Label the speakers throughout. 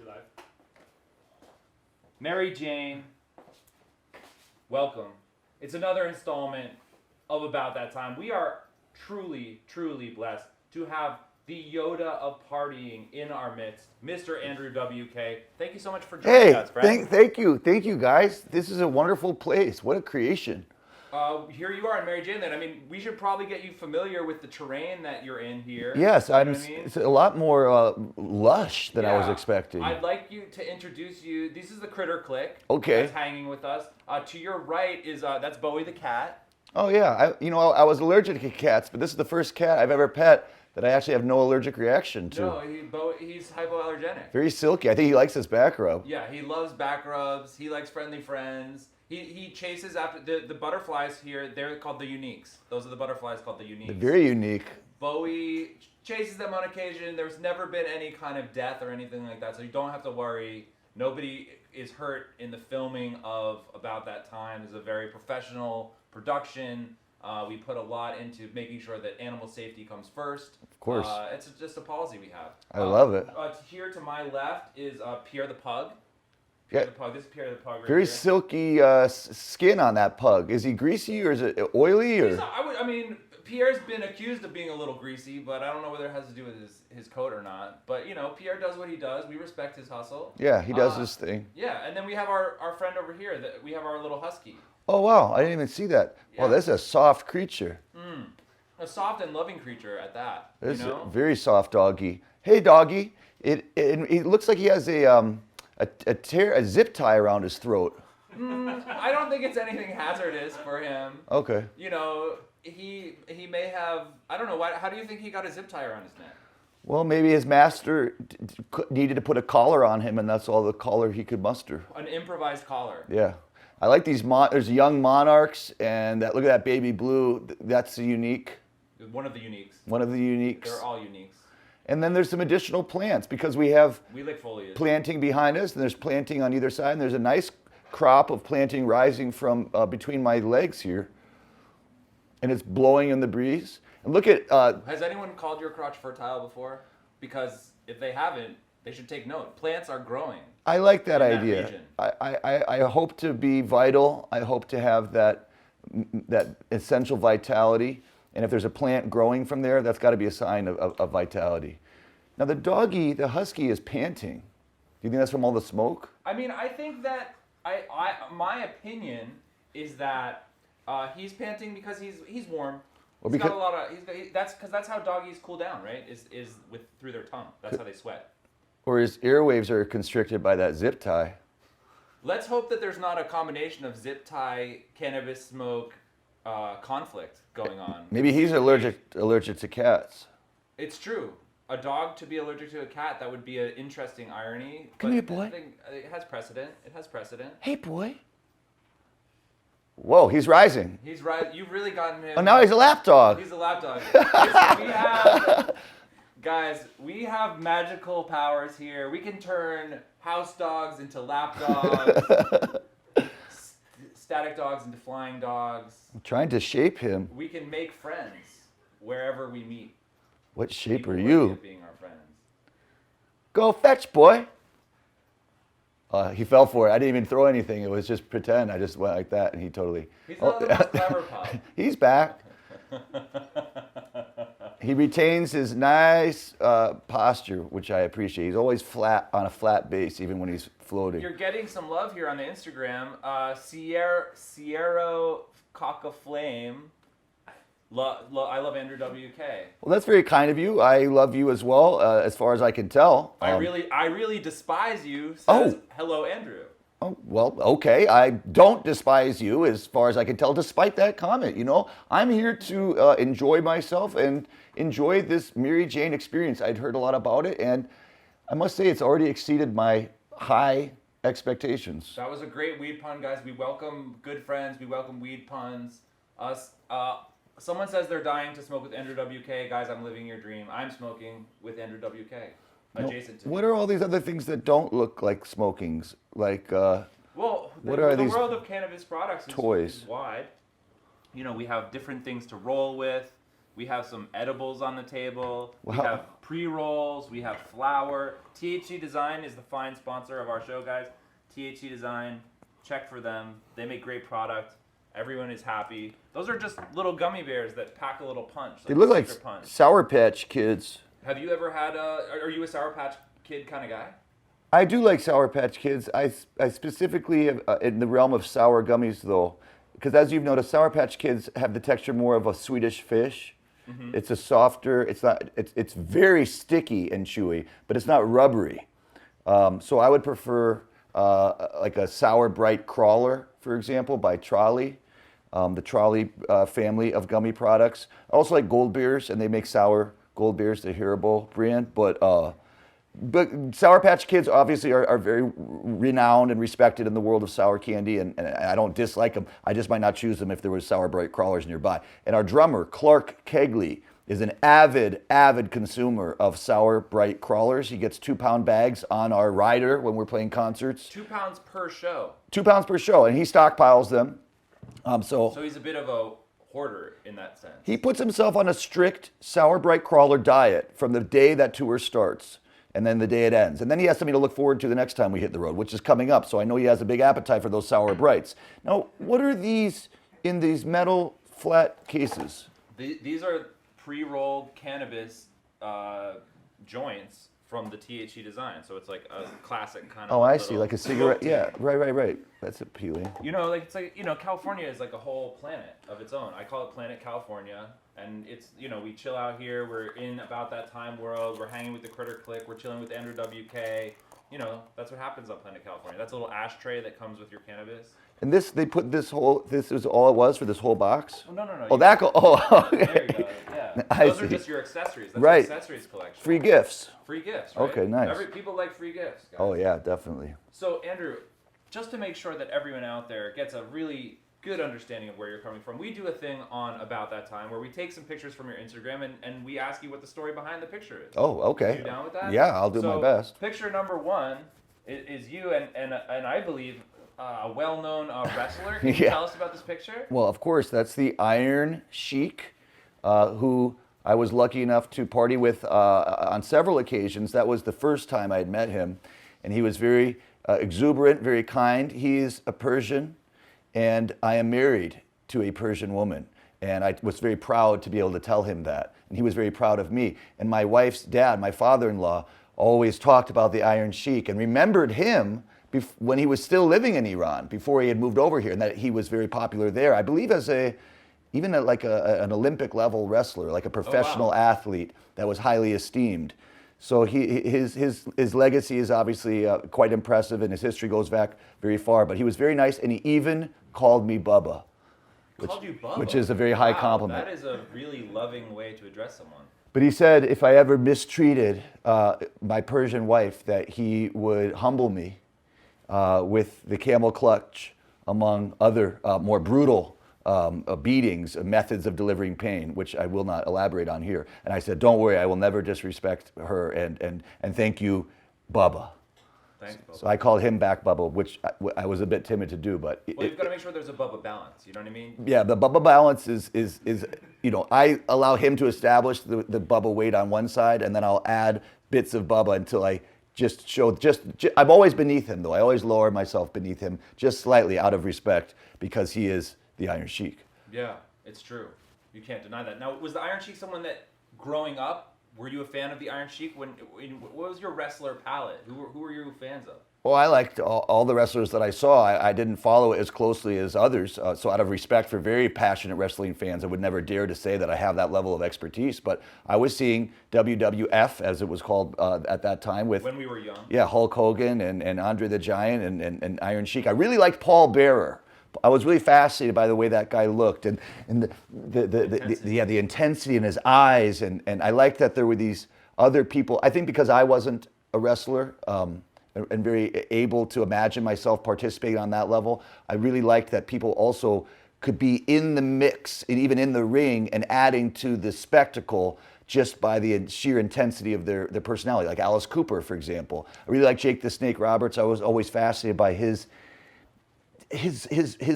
Speaker 1: live.
Speaker 2: Mary Jane, welcome. It's another installment of About That Time. We are truly, truly blessed to have the Yoda of partying in our midst, Mr. Andrew WK. Thank you so much for joining us, friend.
Speaker 3: Thank you guys. This is a wonderful place. What a creation.
Speaker 2: Here you are in Mary Jane Land. I mean, we should probably get you familiar with the terrain that you're in here.
Speaker 3: Yes,
Speaker 2: you know what I mean?
Speaker 3: It's a lot more lush than I was
Speaker 2: Yeah.
Speaker 3: expecting.
Speaker 2: I'd like you to introduce you. This is the Critter Click.
Speaker 3: Okay.
Speaker 2: That's hanging with us. To your right is that's Bowie the cat.
Speaker 3: Oh yeah, I was allergic to cats, but this is the first cat I've ever pet that I actually have no allergic reaction to.
Speaker 2: No, he's hypoallergenic.
Speaker 3: Very silky. I think he likes his back rub.
Speaker 2: Yeah, he loves back rubs. He likes friendly friends. He chases after the butterflies here. They're called the uniques. Those are the butterflies called the uniques.
Speaker 3: They're very unique.
Speaker 2: Bowie chases them on occasion. There's never been any kind of death or anything like that, so you don't have to worry. Nobody is hurt in the filming of About That Time. It's a very professional production. We put a lot into making sure that animal safety comes first.
Speaker 3: Of course.
Speaker 2: It's just a policy we have.
Speaker 3: I love it.
Speaker 2: Here to my left is Pierre the pug.
Speaker 3: Yeah.
Speaker 2: The pug. This is Pierre the pug right
Speaker 3: Very
Speaker 2: here.
Speaker 3: silky skin on that pug. Is he greasy or is it oily? Or?
Speaker 2: I mean, Pierre's been accused of being a little greasy, but I don't know whether it has to do with his coat or not. But, you know, Pierre does what he does. We respect his hustle.
Speaker 3: Yeah, he does his thing.
Speaker 2: Yeah, and then we have our friend over here. We have our little husky.
Speaker 3: Oh, wow. I didn't even see that.
Speaker 2: Yeah.
Speaker 3: Wow, that's a soft creature.
Speaker 2: A soft and loving creature at that.
Speaker 3: It's
Speaker 2: you know?
Speaker 3: a very soft doggy. Hey, doggy. It looks like he has a zip tie around his throat.
Speaker 2: I don't think it's anything hazardous for him.
Speaker 3: Okay.
Speaker 2: You know, he may have, I don't know, how do you think he got a zip tie around his neck?
Speaker 3: Well, maybe his master needed to put a collar on him, and that's all the collar he could muster.
Speaker 2: An improvised collar.
Speaker 3: Yeah. I like these, there's young monarchs, and look at that baby blue. That's a unique.
Speaker 2: One of the uniques.
Speaker 3: One of the uniques.
Speaker 2: They're all uniques.
Speaker 3: And then there's some additional plants because we have
Speaker 2: lick foliage.
Speaker 3: Planting behind us, and there's planting on either side, and there's a nice crop of planting rising from between my legs here. And it's blowing in the breeze. And look at...
Speaker 2: Has anyone called your crotch fertile before? Because if they haven't, they should take note. Plants are growing.
Speaker 3: I like that
Speaker 2: in
Speaker 3: idea.
Speaker 2: That region.
Speaker 3: I hope to be vital. I hope to have that essential vitality. And if there's a plant growing from there, that's got to be a sign of vitality. Now the husky is panting. Do you think that's from all the smoke?
Speaker 2: I mean, I think that my opinion is that he's panting because he's warm.
Speaker 3: Or
Speaker 2: He's got a lot of. That's how doggies cool down, right? Is through their tongue. That's how they sweat.
Speaker 3: Or his airwaves are constricted by that zip tie.
Speaker 2: Let's hope that there's not a combination of zip tie, cannabis smoke, conflict going on.
Speaker 3: Maybe he's allergic to cats.
Speaker 2: It's true. A dog to be allergic to a cat, that would be an interesting irony.
Speaker 3: Come here, boy.
Speaker 2: I think it has precedent.
Speaker 3: Hey, boy. Whoa, he's rising.
Speaker 2: He's right. You've really gotten him.
Speaker 3: Oh, now he's a lap dog.
Speaker 2: He's a lap dog. Guys, we have magical powers here. We can turn house dogs into lap dogs, static dogs into flying dogs.
Speaker 3: I'm trying to shape him.
Speaker 2: We can make friends wherever we meet.
Speaker 3: What shape
Speaker 2: People
Speaker 3: are
Speaker 2: worthy
Speaker 3: you?
Speaker 2: of being our friends.
Speaker 3: Go fetch, boy. He fell for it. I didn't even throw anything. It was just pretend. I just went like that, and he totally...
Speaker 2: He's not the most clever pup.
Speaker 3: He's back. He retains his nice posture, which I appreciate. He's always flat on a flat base, even when he's floating.
Speaker 2: You're getting some love here on the Instagram. Sierra Coca Flame. I love Andrew WK.
Speaker 3: Well, that's very kind of you. I love you as well, as far as I can tell.
Speaker 2: I really despise you. Says, hello, Andrew.
Speaker 3: Oh, well, okay. I don't despise you, as far as I can tell, despite that comment. You know, I'm here to enjoy myself and enjoy this Mary Jane experience. I'd heard a lot about it, and I must say it's already exceeded my high expectations.
Speaker 2: That was a great weed pun, guys. We welcome good friends. We welcome weed puns. Someone says they're dying to smoke with Andrew WK. Guys, I'm living your dream. I'm smoking with Andrew WK. Adjacent to
Speaker 3: What are all these other things that don't look like smokings? Like,
Speaker 2: well,
Speaker 3: what are
Speaker 2: the
Speaker 3: these
Speaker 2: world of cannabis products
Speaker 3: toys?
Speaker 2: is wide. You know, we have different things to roll with. We have some edibles on the table.
Speaker 3: Wow.
Speaker 2: We have pre-rolls, we have flour. THC Design is the fine sponsor of our show, guys. THC Design, check for them. They make great product. Everyone is happy. Those are just little gummy bears that pack a little punch.
Speaker 3: They look like
Speaker 2: punch.
Speaker 3: Sour Patch Kids.
Speaker 2: Have you ever had are you a Sour Patch Kid kind of guy?
Speaker 3: I do like Sour Patch Kids. I specifically have, in the realm of sour gummies, though, because as you've noticed, Sour Patch Kids have the texture more of a Swedish fish. Mm-hmm. It's a softer. It's very sticky and chewy, but it's not rubbery. So I would prefer like a Sour Bright Crawler, for example, by Trolley, the Trolley family of gummy products. I also like Gold Beers, and they make sour Gold Beers, the Haribo brand, But Sour Patch Kids obviously are very renowned and respected in the world of sour candy, and I don't dislike them. I just might not choose them if there was Sour Bright Crawlers nearby. And our drummer, Clark Kegley, is an avid consumer of Sour Bright Crawlers. He gets 2-pound bags on our rider when we're playing concerts.
Speaker 2: 2 pounds per show.
Speaker 3: 2 pounds per show, and he stockpiles them. So
Speaker 2: he's a bit of a hoarder in that sense.
Speaker 3: He puts himself on a strict Sour Bright Crawler diet from the day that tour starts. And then the day it ends. And then he has something to look forward to the next time we hit the road, which is coming up. So I know he has a big appetite for those Sour Brights. Now, what are these in these metal flat cases?
Speaker 2: These are pre-rolled cannabis joints from the THC Design. So it's like a classic kind of.
Speaker 3: Oh, I see, like a cigarette. Yeah, right. That's appealing.
Speaker 2: It's like California is like a whole planet of its own. I call it Planet California. And it's, we chill out here. We're in about that time world. We're hanging with the Critter Click. We're chilling with Andrew WK. That's what happens on Planet California. That's a little ashtray that comes with your cannabis.
Speaker 3: And this is all it was for this whole box?
Speaker 2: Oh, no.
Speaker 3: Oh, okay.
Speaker 2: There you go. Yeah. Those are just your accessories. That's
Speaker 3: right.
Speaker 2: Your accessories collection.
Speaker 3: Free gifts.
Speaker 2: Free gifts, right?
Speaker 3: Okay, nice.
Speaker 2: People like free gifts, guys.
Speaker 3: Oh, yeah, definitely.
Speaker 2: So, Andrew, just to make sure that everyone out there gets a really good understanding of where you're coming from, we do a thing on About That Time where we take some pictures from your Instagram and we ask you what the story behind the picture is.
Speaker 3: Oh, okay.
Speaker 2: Are you down with that?
Speaker 3: Yeah, I'll do my best.
Speaker 2: Picture number 1 is you and I believe a well-known wrestler. Can you tell us about this picture?
Speaker 3: Well, of course, that's the Iron Sheik, who I was lucky enough to party with on several occasions. That was the first time I had met him, and he was very exuberant, very kind. He's a Persian. And I am married to a Persian woman. And I was very proud to be able to tell him that. And he was very proud of me. And my wife's dad, my father-in-law, always talked about the Iron Sheik and remembered him when he was still living in Iran, before he had moved over here, and that he was very popular there. I believe as an Olympic level wrestler, like a professional athlete that was highly esteemed. So his legacy is obviously quite impressive, and his history goes back very far. But he was very nice, and he even called me Bubba. Which is a very high compliment.
Speaker 2: That is a really loving way to address someone.
Speaker 3: But he said if I ever mistreated my Persian wife, that he would humble me with the camel clutch, among other more brutal beatings, methods of delivering pain, which I will not elaborate on here. And I said, don't worry, I will never disrespect her, and thank you, Bubba.
Speaker 2: Thanks, Bubba.
Speaker 3: So I called him back Bubba, which I was a bit timid to do, but...
Speaker 2: Well, you've got to make sure there's a Bubba balance, you know what I mean?
Speaker 3: Yeah, the Bubba balance is I allow him to establish the Bubba weight on one side, and then I'll add bits of Bubba until I just show, I'm always beneath him, though. I always lower myself beneath him, just slightly out of respect, because he is the Iron Sheik.
Speaker 2: Yeah, it's true. You can't deny that. Now, was the Iron Sheik someone that, growing up, were you a fan of the Iron Sheik? What was your wrestler palette? Who were you fans of?
Speaker 3: Well, I liked all the wrestlers that I saw. I didn't follow it as closely as others. So out of respect for very passionate wrestling fans, I would never dare to say that I have that level of expertise. But I was seeing WWF, as it was called at that time.
Speaker 2: When we were young.
Speaker 3: Yeah, Hulk Hogan and Andre the Giant and Iron Sheik. I really liked Paul Bearer. I was really fascinated by the way that guy looked and the intensity in his eyes. And I liked that there were these other people. I think because I wasn't a wrestler, and very able to imagine myself participating on that level, I really liked that people also could be in the mix and even in the ring and adding to the spectacle just by the sheer intensity of their personality, like Alice Cooper, for example. I really like Jake the Snake Roberts. I was always fascinated by his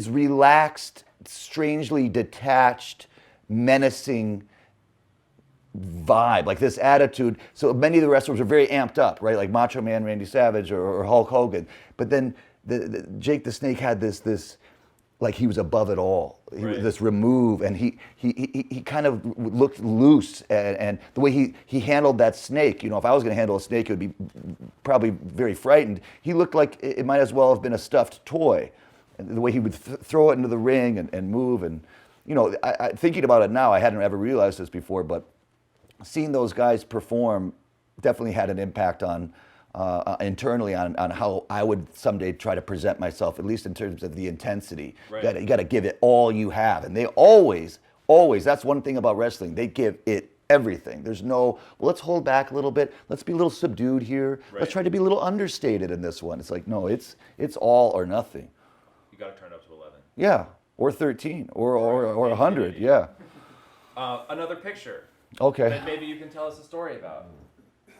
Speaker 3: relaxed, strangely detached, menacing vibe, like this attitude. So many of the wrestlers are very amped up, right? Like Macho Man Randy Savage or Hulk Hogan. But then Jake the Snake had this like he was above it all. He was this remove, and he kind of looked loose, and the way he handled that snake. You know, if I was going to handle a snake, it would be probably very frightened. He looked like it might as well have been a stuffed toy. And the way he would throw it into the ring and move, and you know, thinking about it now, I hadn't ever realized this before, but seeing those guys perform definitely had an impact on internally on how I would someday try to present myself, at least in terms of the intensity.
Speaker 2: Right.
Speaker 3: You got to give it all you have, and they always. That's one thing about wrestling. They give it everything. There's no, well, let's hold back a little bit. Let's be a little subdued here.
Speaker 2: Right.
Speaker 3: Let's try to be a little understated in this one. It's like, no, it's all or nothing.
Speaker 2: You got to turn it up to 11.
Speaker 3: Yeah, or 13, or 100. Yeah.
Speaker 2: Another picture.
Speaker 3: Okay.
Speaker 2: That maybe you can tell us a story about.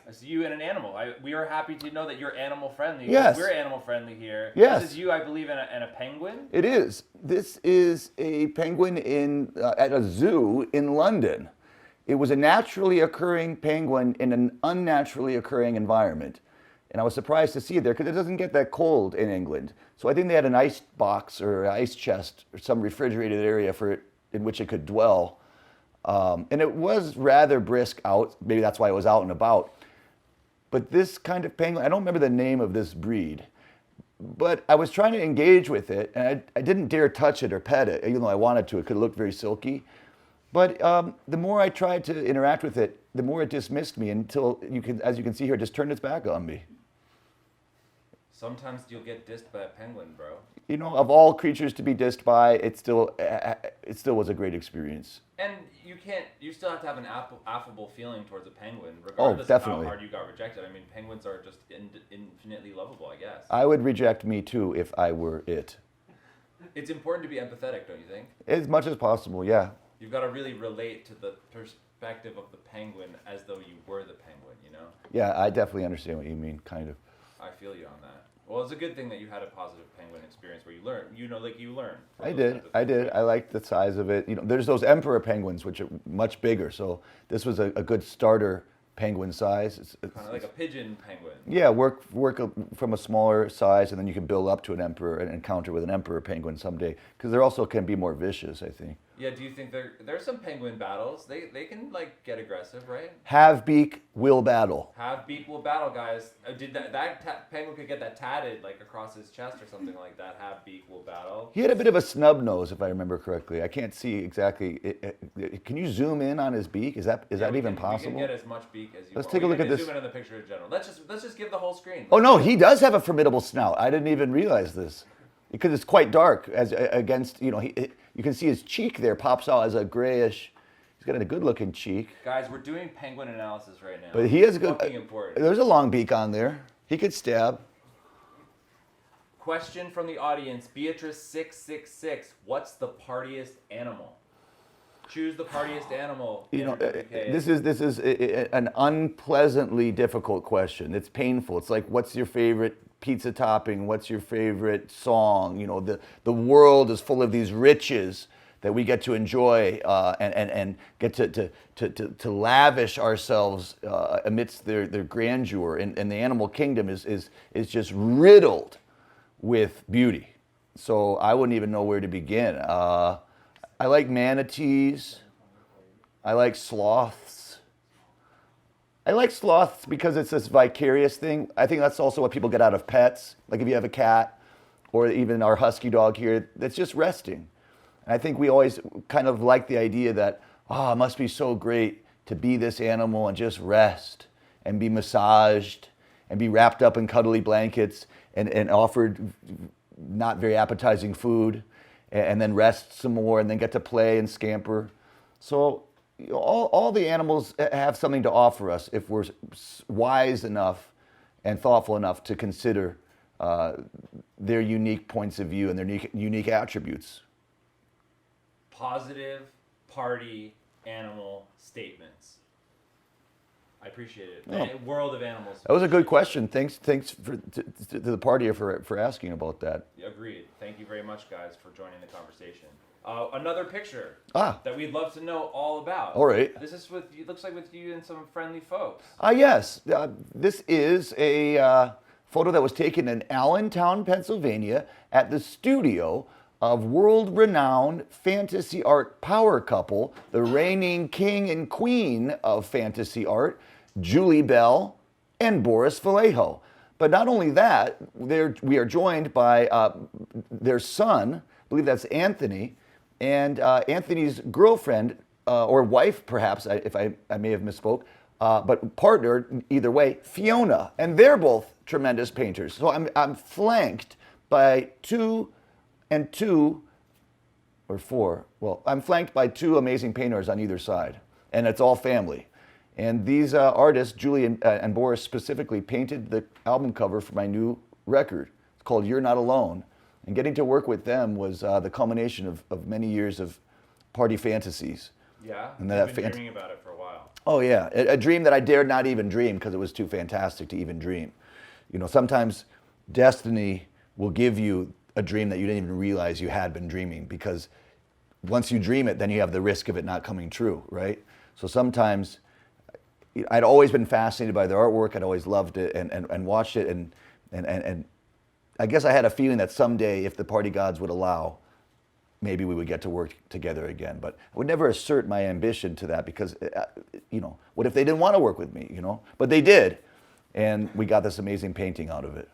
Speaker 2: I see you and an animal. We are happy to know that you're animal friendly.
Speaker 3: Yes.
Speaker 2: We're animal friendly here.
Speaker 3: Yes.
Speaker 2: This is you, I believe, and a penguin.
Speaker 3: It is. This is a penguin at a zoo in London. It was a naturally occurring penguin in an unnaturally occurring environment. And I was surprised to see it there because it doesn't get that cold in England. So I think they had an ice box or ice chest or some refrigerated area for it in which it could dwell. And it was rather brisk out. Maybe that's why it was out and about. But this kind of penguin, I don't remember the name of this breed, but I was trying to engage with it, and I didn't dare touch it or pet it, even though I wanted to. It could look very silky. But the more I tried to interact with it, the more it dismissed me until, as you can see here, it just turned its back on me.
Speaker 2: Sometimes you'll get dissed by a penguin, bro.
Speaker 3: You know, of all creatures to be dissed by, it still was a great experience.
Speaker 2: And you still have to have an affable feeling towards a penguin, regardless of how hard you got rejected. I mean, penguins are just infinitely lovable, I guess.
Speaker 3: I would reject me too if I were it.
Speaker 2: It's important to be empathetic, don't you think?
Speaker 3: As much as possible, yeah.
Speaker 2: You've got to really relate to the perspective of the penguin as though you were the penguin, you know?
Speaker 3: Yeah, I definitely understand what you mean, kind of.
Speaker 2: I feel you on that. Well, it's a good thing that you had a positive penguin experience where you learn. You know, like you learn.
Speaker 3: I did. I liked the size of it. You know, there's those emperor penguins, which are much bigger. So this was a good starter penguin size. It's
Speaker 2: kind of like a pigeon penguin.
Speaker 3: Yeah, work from a smaller size, and then you can build up to an emperor and encounter with an emperor penguin someday. Because they also can be more vicious, I think.
Speaker 2: Yeah, do you think there's some penguin battles? They can like get aggressive, right?
Speaker 3: Have beak will battle.
Speaker 2: Have beak will battle, guys. Did that penguin could get that tatted like across his chest or something like that? Have beak will battle.
Speaker 3: He had a bit of a snub nose, if I remember correctly. I can't see exactly. Can you zoom in on his beak? Is that even possible?
Speaker 2: We can get as much beak as you want.
Speaker 3: Let's take a look at this.
Speaker 2: Zoom in on the picture in general. Let's just give the whole screen.
Speaker 3: Oh no, he does have a formidable snout. I didn't even realize this because it's quite dark against, you know, you can see his cheek there pops out as a grayish. He's got a good-looking cheek.
Speaker 2: Guys, we're doing penguin analysis right now.
Speaker 3: But he has a good.
Speaker 2: Important.
Speaker 3: There's a long beak on there. He could stab.
Speaker 2: Question from the audience, Beatrice666. What's the partiest animal? Choose the partiest animal.
Speaker 3: You know, this is an unpleasantly difficult question. It's painful. It's like, what's your favorite pizza topping? What's your favorite song? You know, the world is full of these riches that we get to enjoy and get to lavish ourselves amidst their grandeur. And the animal kingdom is just riddled with beauty. So I wouldn't even know where to begin. I like manatees. I like sloths. I like sloths because it's this vicarious thing. I think that's also what people get out of pets. Like if you have a cat or even our husky dog here, that's just resting. And I think we always kind of like the idea that, it must be so great to be this animal and just rest and be massaged and be wrapped up in cuddly blankets and offered not very appetizing food and then rest some more and then get to play and scamper. So all the animals have something to offer us if we're wise enough and thoughtful enough to consider their unique points of view and their unique attributes.
Speaker 2: Positive party animal statements. I appreciate it.
Speaker 3: Oh.
Speaker 2: World of animals.
Speaker 3: That was a good question. Thanks to the party for asking about that.
Speaker 2: Agreed. Thank you very much, guys, for joining the conversation. Another picture
Speaker 3: Ah.
Speaker 2: that we'd love to know all about.
Speaker 3: All right.
Speaker 2: This is with, it looks like with you and some friendly folks.
Speaker 3: Yes. This is a photo that was taken in Allentown, Pennsylvania at the studio of world-renowned fantasy art power couple, the reigning king and queen of fantasy art, Julie Bell and Boris Vallejo. But not only that, we are joined by their son, I believe that's Anthony, and Anthony's girlfriend, or wife perhaps, if I may have misspoke, but partner, either way, Fiona. And they're both tremendous painters. So I'm flanked by two or four. Well, I'm flanked by two amazing painters on either side, and it's all family. And these artists, Julie and Boris specifically, painted the album cover for my new record. It's called You're Not Alone. And getting to work with them was the culmination of many years of party fantasies.
Speaker 2: Yeah,
Speaker 3: and
Speaker 2: I've been dreaming about it for a while.
Speaker 3: Oh yeah, a dream that I dared not even dream because it was too fantastic to even dream. You know, sometimes destiny will give you a dream that you didn't even realize you had been dreaming, because once you dream it, then you have the risk of it not coming true, right? So sometimes I'd always been fascinated by their artwork. I'd always loved it and watched it, and I guess I had a feeling that someday, if the party gods would allow, maybe we would get to work together again. But I would never assert my ambition to that because, you know, what if they didn't want to work with me, you know? But they did, and we got this amazing painting out of it.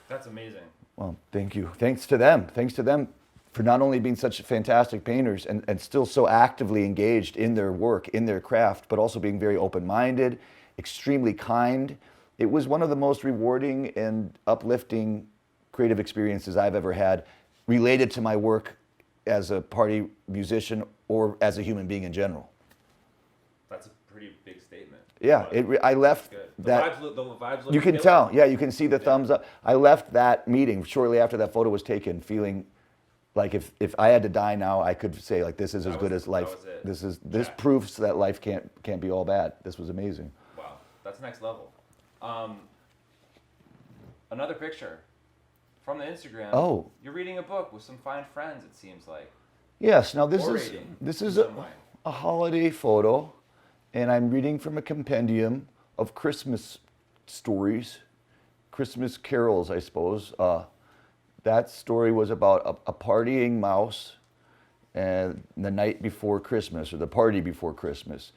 Speaker 2: That's amazing.
Speaker 3: Well, thank you. Thanks to them. Thanks to them for not only being such fantastic painters and still so actively engaged in their work, in their craft, but also being very open-minded, extremely kind. It was one of the most rewarding and uplifting creative experiences I've ever had related to my work as a party musician or as a human being in general.
Speaker 2: That's a pretty big statement.
Speaker 3: Yeah, I left that.
Speaker 2: The vibes look
Speaker 3: you can
Speaker 2: killer.
Speaker 3: tell. Yeah, you can see the thumbs up. I left that meeting shortly after that photo was taken, feeling like if I had to die now, I could say like this is as good as life. This proves that life can't be all bad. This was amazing.
Speaker 2: Wow, that's next level. Another picture from the Instagram.
Speaker 3: Oh,
Speaker 2: you're reading a book with some fine friends. It seems like.
Speaker 3: Yes. Now this is
Speaker 2: in
Speaker 3: a holiday photo, and I'm reading from a compendium of Christmas stories, Christmas carols, I suppose. That story was about a partying mouse and the night before Christmas, or the party before Christmas.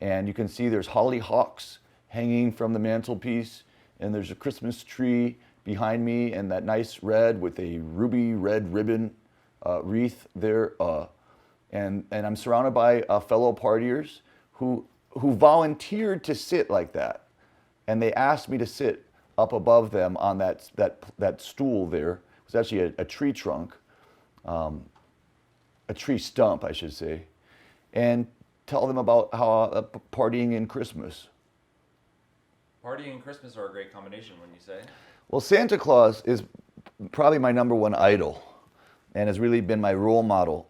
Speaker 3: And you can see there's hollyhocks hanging from the mantelpiece, and there's a Christmas tree behind me, and that nice red with a ruby red ribbon wreath there. And I'm surrounded by fellow partiers who volunteered to sit like that. And they asked me to sit up above them on that stool there. It was actually a tree trunk, a tree stump, I should say, and tell them about how partying in Christmas.
Speaker 2: Partying and Christmas are a great combination, wouldn't you say?
Speaker 3: Well, Santa Claus is probably my number one idol and has really been my role model.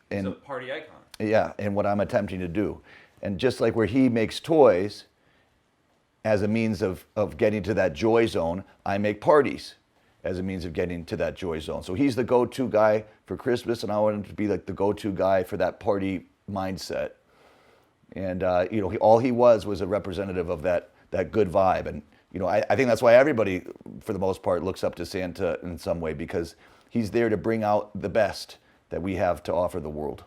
Speaker 2: He's a party icon.
Speaker 3: Yeah, and what I'm attempting to do. And just like where he makes toys as a means of getting to that joy zone, I make parties as a means of getting to that joy zone. So he's the go-to guy for Christmas, and I want him to be like the go-to guy for that party mindset. And you know, all he was a representative of that good vibe. And you know, I think that's why everybody, for the most part, looks up to Santa in some way, because he's there to bring out the best that we have to offer the world.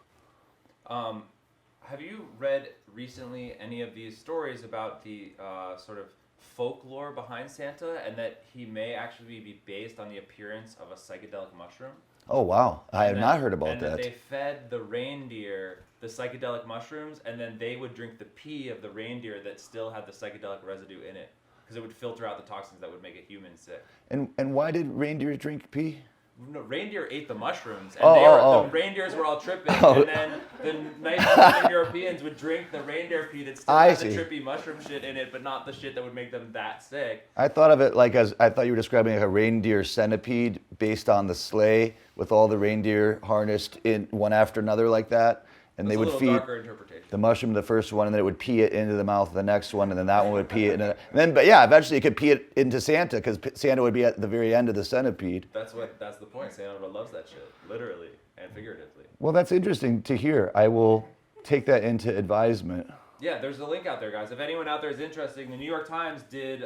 Speaker 2: Have you read recently any of these stories about the sort of folklore behind Santa, and that he may actually be based on the appearance of a psychedelic mushroom?
Speaker 3: Oh, wow. I have not heard about that.
Speaker 2: And they fed the reindeer the psychedelic mushrooms, and then they would drink the pee of the reindeer that still had the psychedelic residue in it, because it would filter out the toxins that would make a human sick.
Speaker 3: And why did reindeer drink pee?
Speaker 2: No, reindeer ate the mushrooms, and the reindeers were all tripping, and then the nice Northern Europeans would drink the reindeer pee that still had the trippy mushroom shit in it, but not the shit that would make them that sick.
Speaker 3: I thought of it like I thought you were describing like a reindeer centipede based on the sleigh with all the reindeer harnessed in one after another like that, and
Speaker 2: That's
Speaker 3: they would
Speaker 2: a little
Speaker 3: feed
Speaker 2: darker interpretation.
Speaker 3: the mushroom to the first one, and then it would pee it into the mouth of the next one, and then that one would pee it. And then, but yeah, eventually it could pee it into Santa, because Santa would be at the very end of the centipede.
Speaker 2: That's the point. Santa loves that shit, literally and figuratively.
Speaker 3: Well, that's interesting to hear. I will take that into advisement.
Speaker 2: Yeah, there's a link out there, guys. If anyone out there is interested, the New York Times did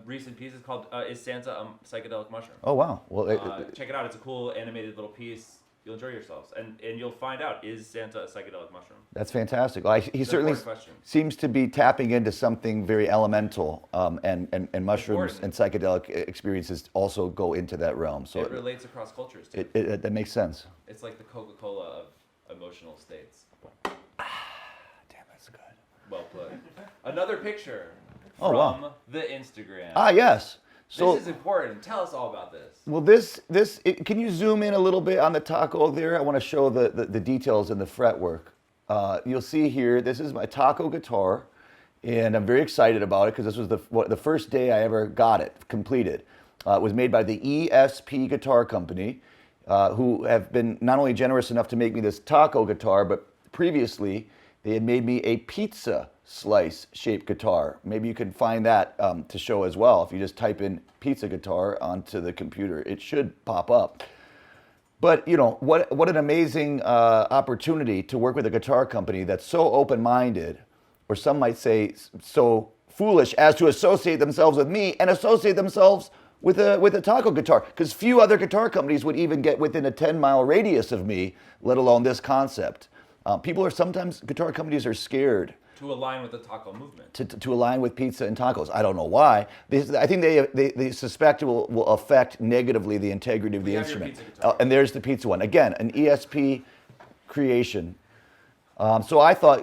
Speaker 2: recent pieces called "Is Santa a Psychedelic Mushroom?"
Speaker 3: Oh wow! Well,
Speaker 2: check it out. It's a cool animated little piece. You'll enjoy yourselves, and you'll find out, is Santa a psychedelic mushroom?
Speaker 3: That's fantastic. Well, he certainly
Speaker 2: question.
Speaker 3: seems to be tapping into something very elemental, and mushrooms and psychedelic experiences also go into that realm. So
Speaker 2: it relates across cultures too.
Speaker 3: That makes sense.
Speaker 2: It's like the Coca-Cola of emotional states.
Speaker 3: Damn, that's good.
Speaker 2: Well put. Another picture
Speaker 3: Oh,
Speaker 2: from
Speaker 3: wow.
Speaker 2: the Instagram.
Speaker 3: Ah, yes. So
Speaker 2: this is important. Tell us all about this.
Speaker 3: well, can you zoom in a little bit on the taco there? I want to show the details in the fretwork. You'll see here, this is my taco guitar, and I'm very excited about it because this was the first day I ever got it completed. It was made by the ESP Guitar Company, who have been not only generous enough to make me this taco guitar, but previously they had made me a pizza slice shaped guitar. Maybe you can find that to show as well. If you just type in pizza guitar onto the computer, it should pop up. But you know, what an amazing opportunity to work with a guitar company that's so open-minded, or some might say so foolish as to associate themselves with me and associate themselves with a taco guitar, because few other guitar companies would even get within a 10-mile radius of me, let alone this concept. Guitar companies are scared
Speaker 2: To align with the taco movement.
Speaker 3: to align with pizza and tacos. I don't know why. I think they suspect it will affect negatively the integrity of the instrument.
Speaker 2: Pizza guitar.
Speaker 3: And there's the pizza one. Again, an ESP creation. So I thought,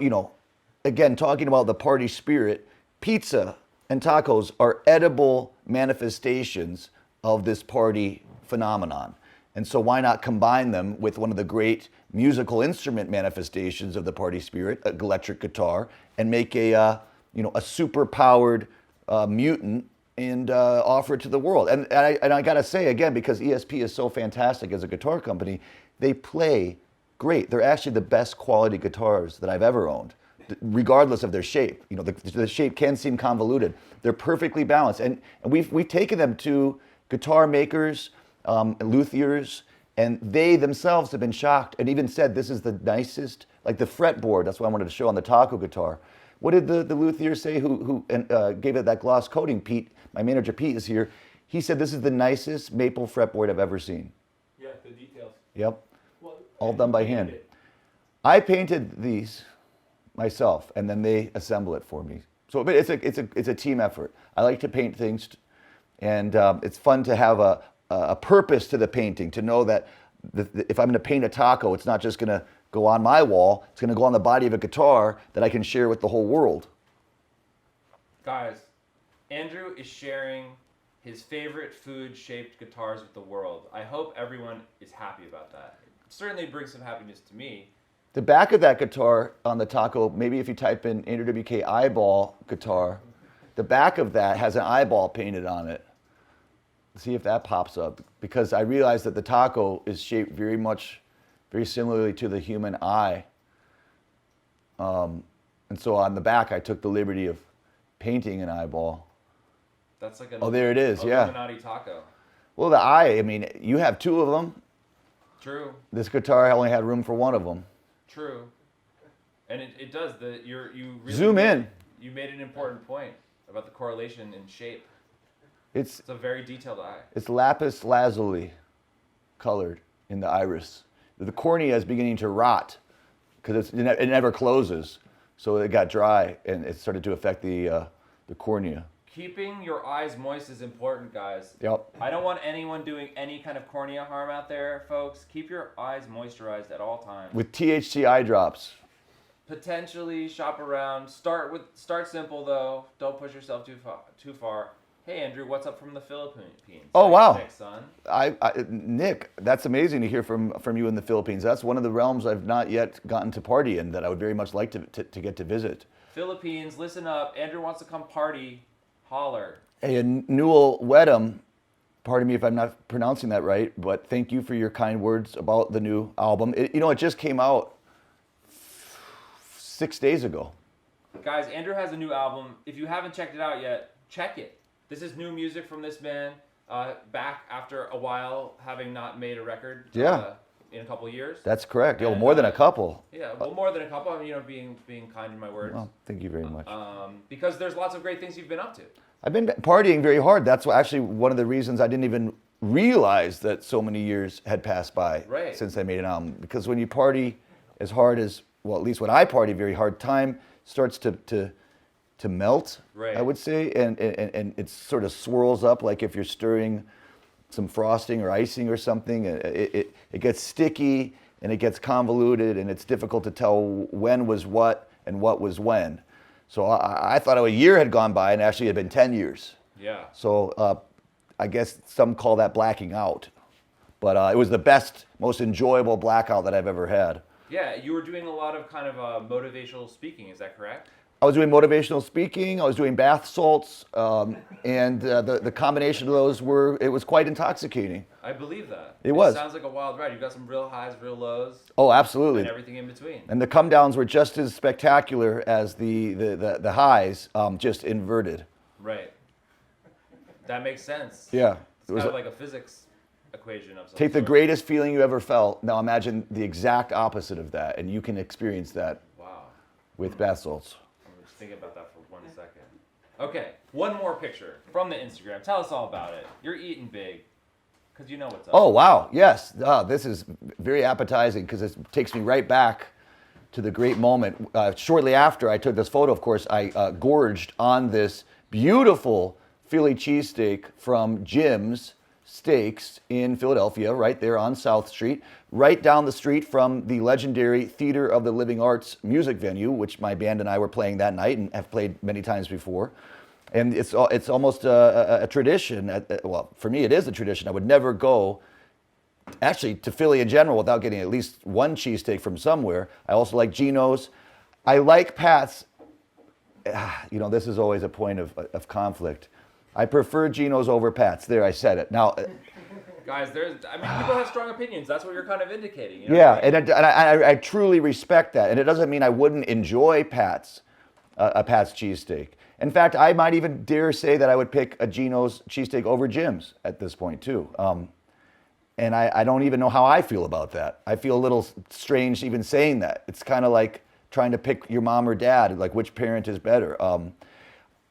Speaker 3: again, talking about the party spirit, pizza and tacos are edible manifestations of this party phenomenon. And so why not combine them with one of the great musical instrument manifestations of the party spirit, an electric guitar, and make a super powered mutant and offer it to the world. And I gotta say again, because ESP is so fantastic as a guitar company, they play great. They're actually the best quality guitars that I've ever owned, regardless of their shape. The shape can seem convoluted. They're perfectly balanced, and we've taken them to guitar makers, luthiers, and they themselves have been shocked and even said this is the nicest, like the fretboard. That's what I wanted to show on the taco guitar. What did the luthier say who gave it that gloss coating? Pete, my manager Pete is here. He said this is the nicest maple fretboard I've ever seen.
Speaker 1: Yeah, the details.
Speaker 3: Yep,
Speaker 1: Well,
Speaker 3: all done by hand.
Speaker 1: it.
Speaker 3: I painted these myself, and then they assemble it for me. So but it's a team effort. I like to paint things, and it's fun to have a purpose to the painting, to know that if I'm going to paint a taco, it's not just going to go on my wall, it's going to go on the body of a guitar that I can share with the whole world.
Speaker 2: Guys, Andrew is sharing his favorite food-shaped guitars with the world. I hope everyone is happy about that. It certainly brings some happiness to me.
Speaker 3: The back of that guitar on the taco, maybe if you type in Andrew WK eyeball guitar, the back of that has an eyeball painted on it. See if that pops up, because I realized that the taco is shaped very similarly to the human eye. And so on the back, I took the liberty of painting an eyeball.
Speaker 2: That's like
Speaker 3: Oh, there it is, yeah.
Speaker 2: Illuminati taco.
Speaker 3: Well, the eye, I mean, you have two of them.
Speaker 2: True.
Speaker 3: This guitar only had room for one of them.
Speaker 2: True. And it does. You really
Speaker 3: Zoom in.
Speaker 2: You made an important point about the correlation in shape.
Speaker 3: It's
Speaker 2: It's a very detailed eye.
Speaker 3: It's lapis lazuli colored in the iris. The cornea is beginning to rot because it never closes. So it got dry and it started to affect the cornea.
Speaker 2: Keeping your eyes moist is important, guys.
Speaker 3: Yep.
Speaker 2: I don't want anyone doing any kind of cornea harm out there, folks. Keep your eyes moisturized at all times.
Speaker 3: With THC eye drops.
Speaker 2: Potentially shop around. Start simple though. Don't push yourself too far. Hey Andrew, what's up from the Philippines?
Speaker 3: Oh, wow.
Speaker 2: Thanks, son.
Speaker 3: Nick, that's amazing to hear from you in the Philippines. That's one of the realms I've not yet gotten to party in that I would very much like to get to visit.
Speaker 2: Philippines, listen up. Andrew wants to come party. Holler.
Speaker 3: Hey, and Newell Wedham, pardon me if I'm not pronouncing that right, but thank you for your kind words about the new album. It just came out 6 days ago.
Speaker 2: Guys, Andrew has a new album. If you haven't checked it out yet, check it. This is new music from this man, back after a while having not made a record. In a couple of years.
Speaker 3: That's correct.
Speaker 2: And,
Speaker 3: More than a couple.
Speaker 2: Yeah, well, more than a couple. I mean, being kind in my words.
Speaker 3: Well, thank you very much.
Speaker 2: Because there's lots of great things you've been up to.
Speaker 3: I've been partying very hard. That's actually one of the reasons I didn't even realize that so many years had passed by since I made an album. Because when you party as hard as, well, at least when I party very hard, time starts to melt, I would say, and it sort of swirls up like if you're stirring some frosting or icing or something. It gets sticky and it gets convoluted, and it's difficult to tell when was what and what was when. So I thought a year had gone by, and actually it had been 10 years.
Speaker 2: Yeah.
Speaker 3: So I guess some call that blacking out. But it was the best, most enjoyable blackout that I've ever had.
Speaker 2: Yeah, you were doing a lot of kind of motivational speaking, is that correct?
Speaker 3: I was doing motivational speaking, I was doing bath salts, and the combination of those it was quite intoxicating.
Speaker 2: I believe that.
Speaker 3: It was.
Speaker 2: Sounds like a wild ride. You've got some real highs, real lows.
Speaker 3: Oh, absolutely.
Speaker 2: And everything in between.
Speaker 3: And the come downs were just as spectacular as the highs, just inverted.
Speaker 2: Right. That makes sense.
Speaker 3: Yeah.
Speaker 2: It's kind of like a physics equation of some
Speaker 3: Take the
Speaker 2: sort.
Speaker 3: greatest feeling you ever felt. Now imagine the exact opposite of that, and you can experience that with bath salts.
Speaker 2: I'm just thinking about that for 1 second. Okay, one more picture from the Instagram. Tell us all about it. You're eating big, because you know what's up.
Speaker 3: Oh, wow. Yes. This is very appetizing because it takes me right back to the great moment. Shortly after I took this photo, of course, I gorged on this beautiful Philly cheesesteak from Jim's Steaks in Philadelphia, right there on South Street, right down the street from the legendary Theater of the Living Arts music venue, which my band and I were playing that night and have played many times before. And it's almost a tradition. Well, for me, it is a tradition. I would never go, actually, to Philly in general without getting at least one cheesesteak from somewhere. I also like Geno's. I like Pat's. You know, this is always a point of conflict. I prefer Geno's over Pat's. There, I said it. Now,
Speaker 2: guys, people have strong opinions. That's what you're kind of indicating. You know
Speaker 3: yeah,
Speaker 2: what I mean?
Speaker 3: and I truly respect that. And it doesn't mean I wouldn't enjoy Pat's, a Pat's cheesesteak. In fact, I might even dare say that I would pick a Geno's cheesesteak over Jim's at this point, too. And I don't even know how I feel about that. I feel a little strange even saying that. It's kind of like trying to pick your mom or dad, like which parent is better.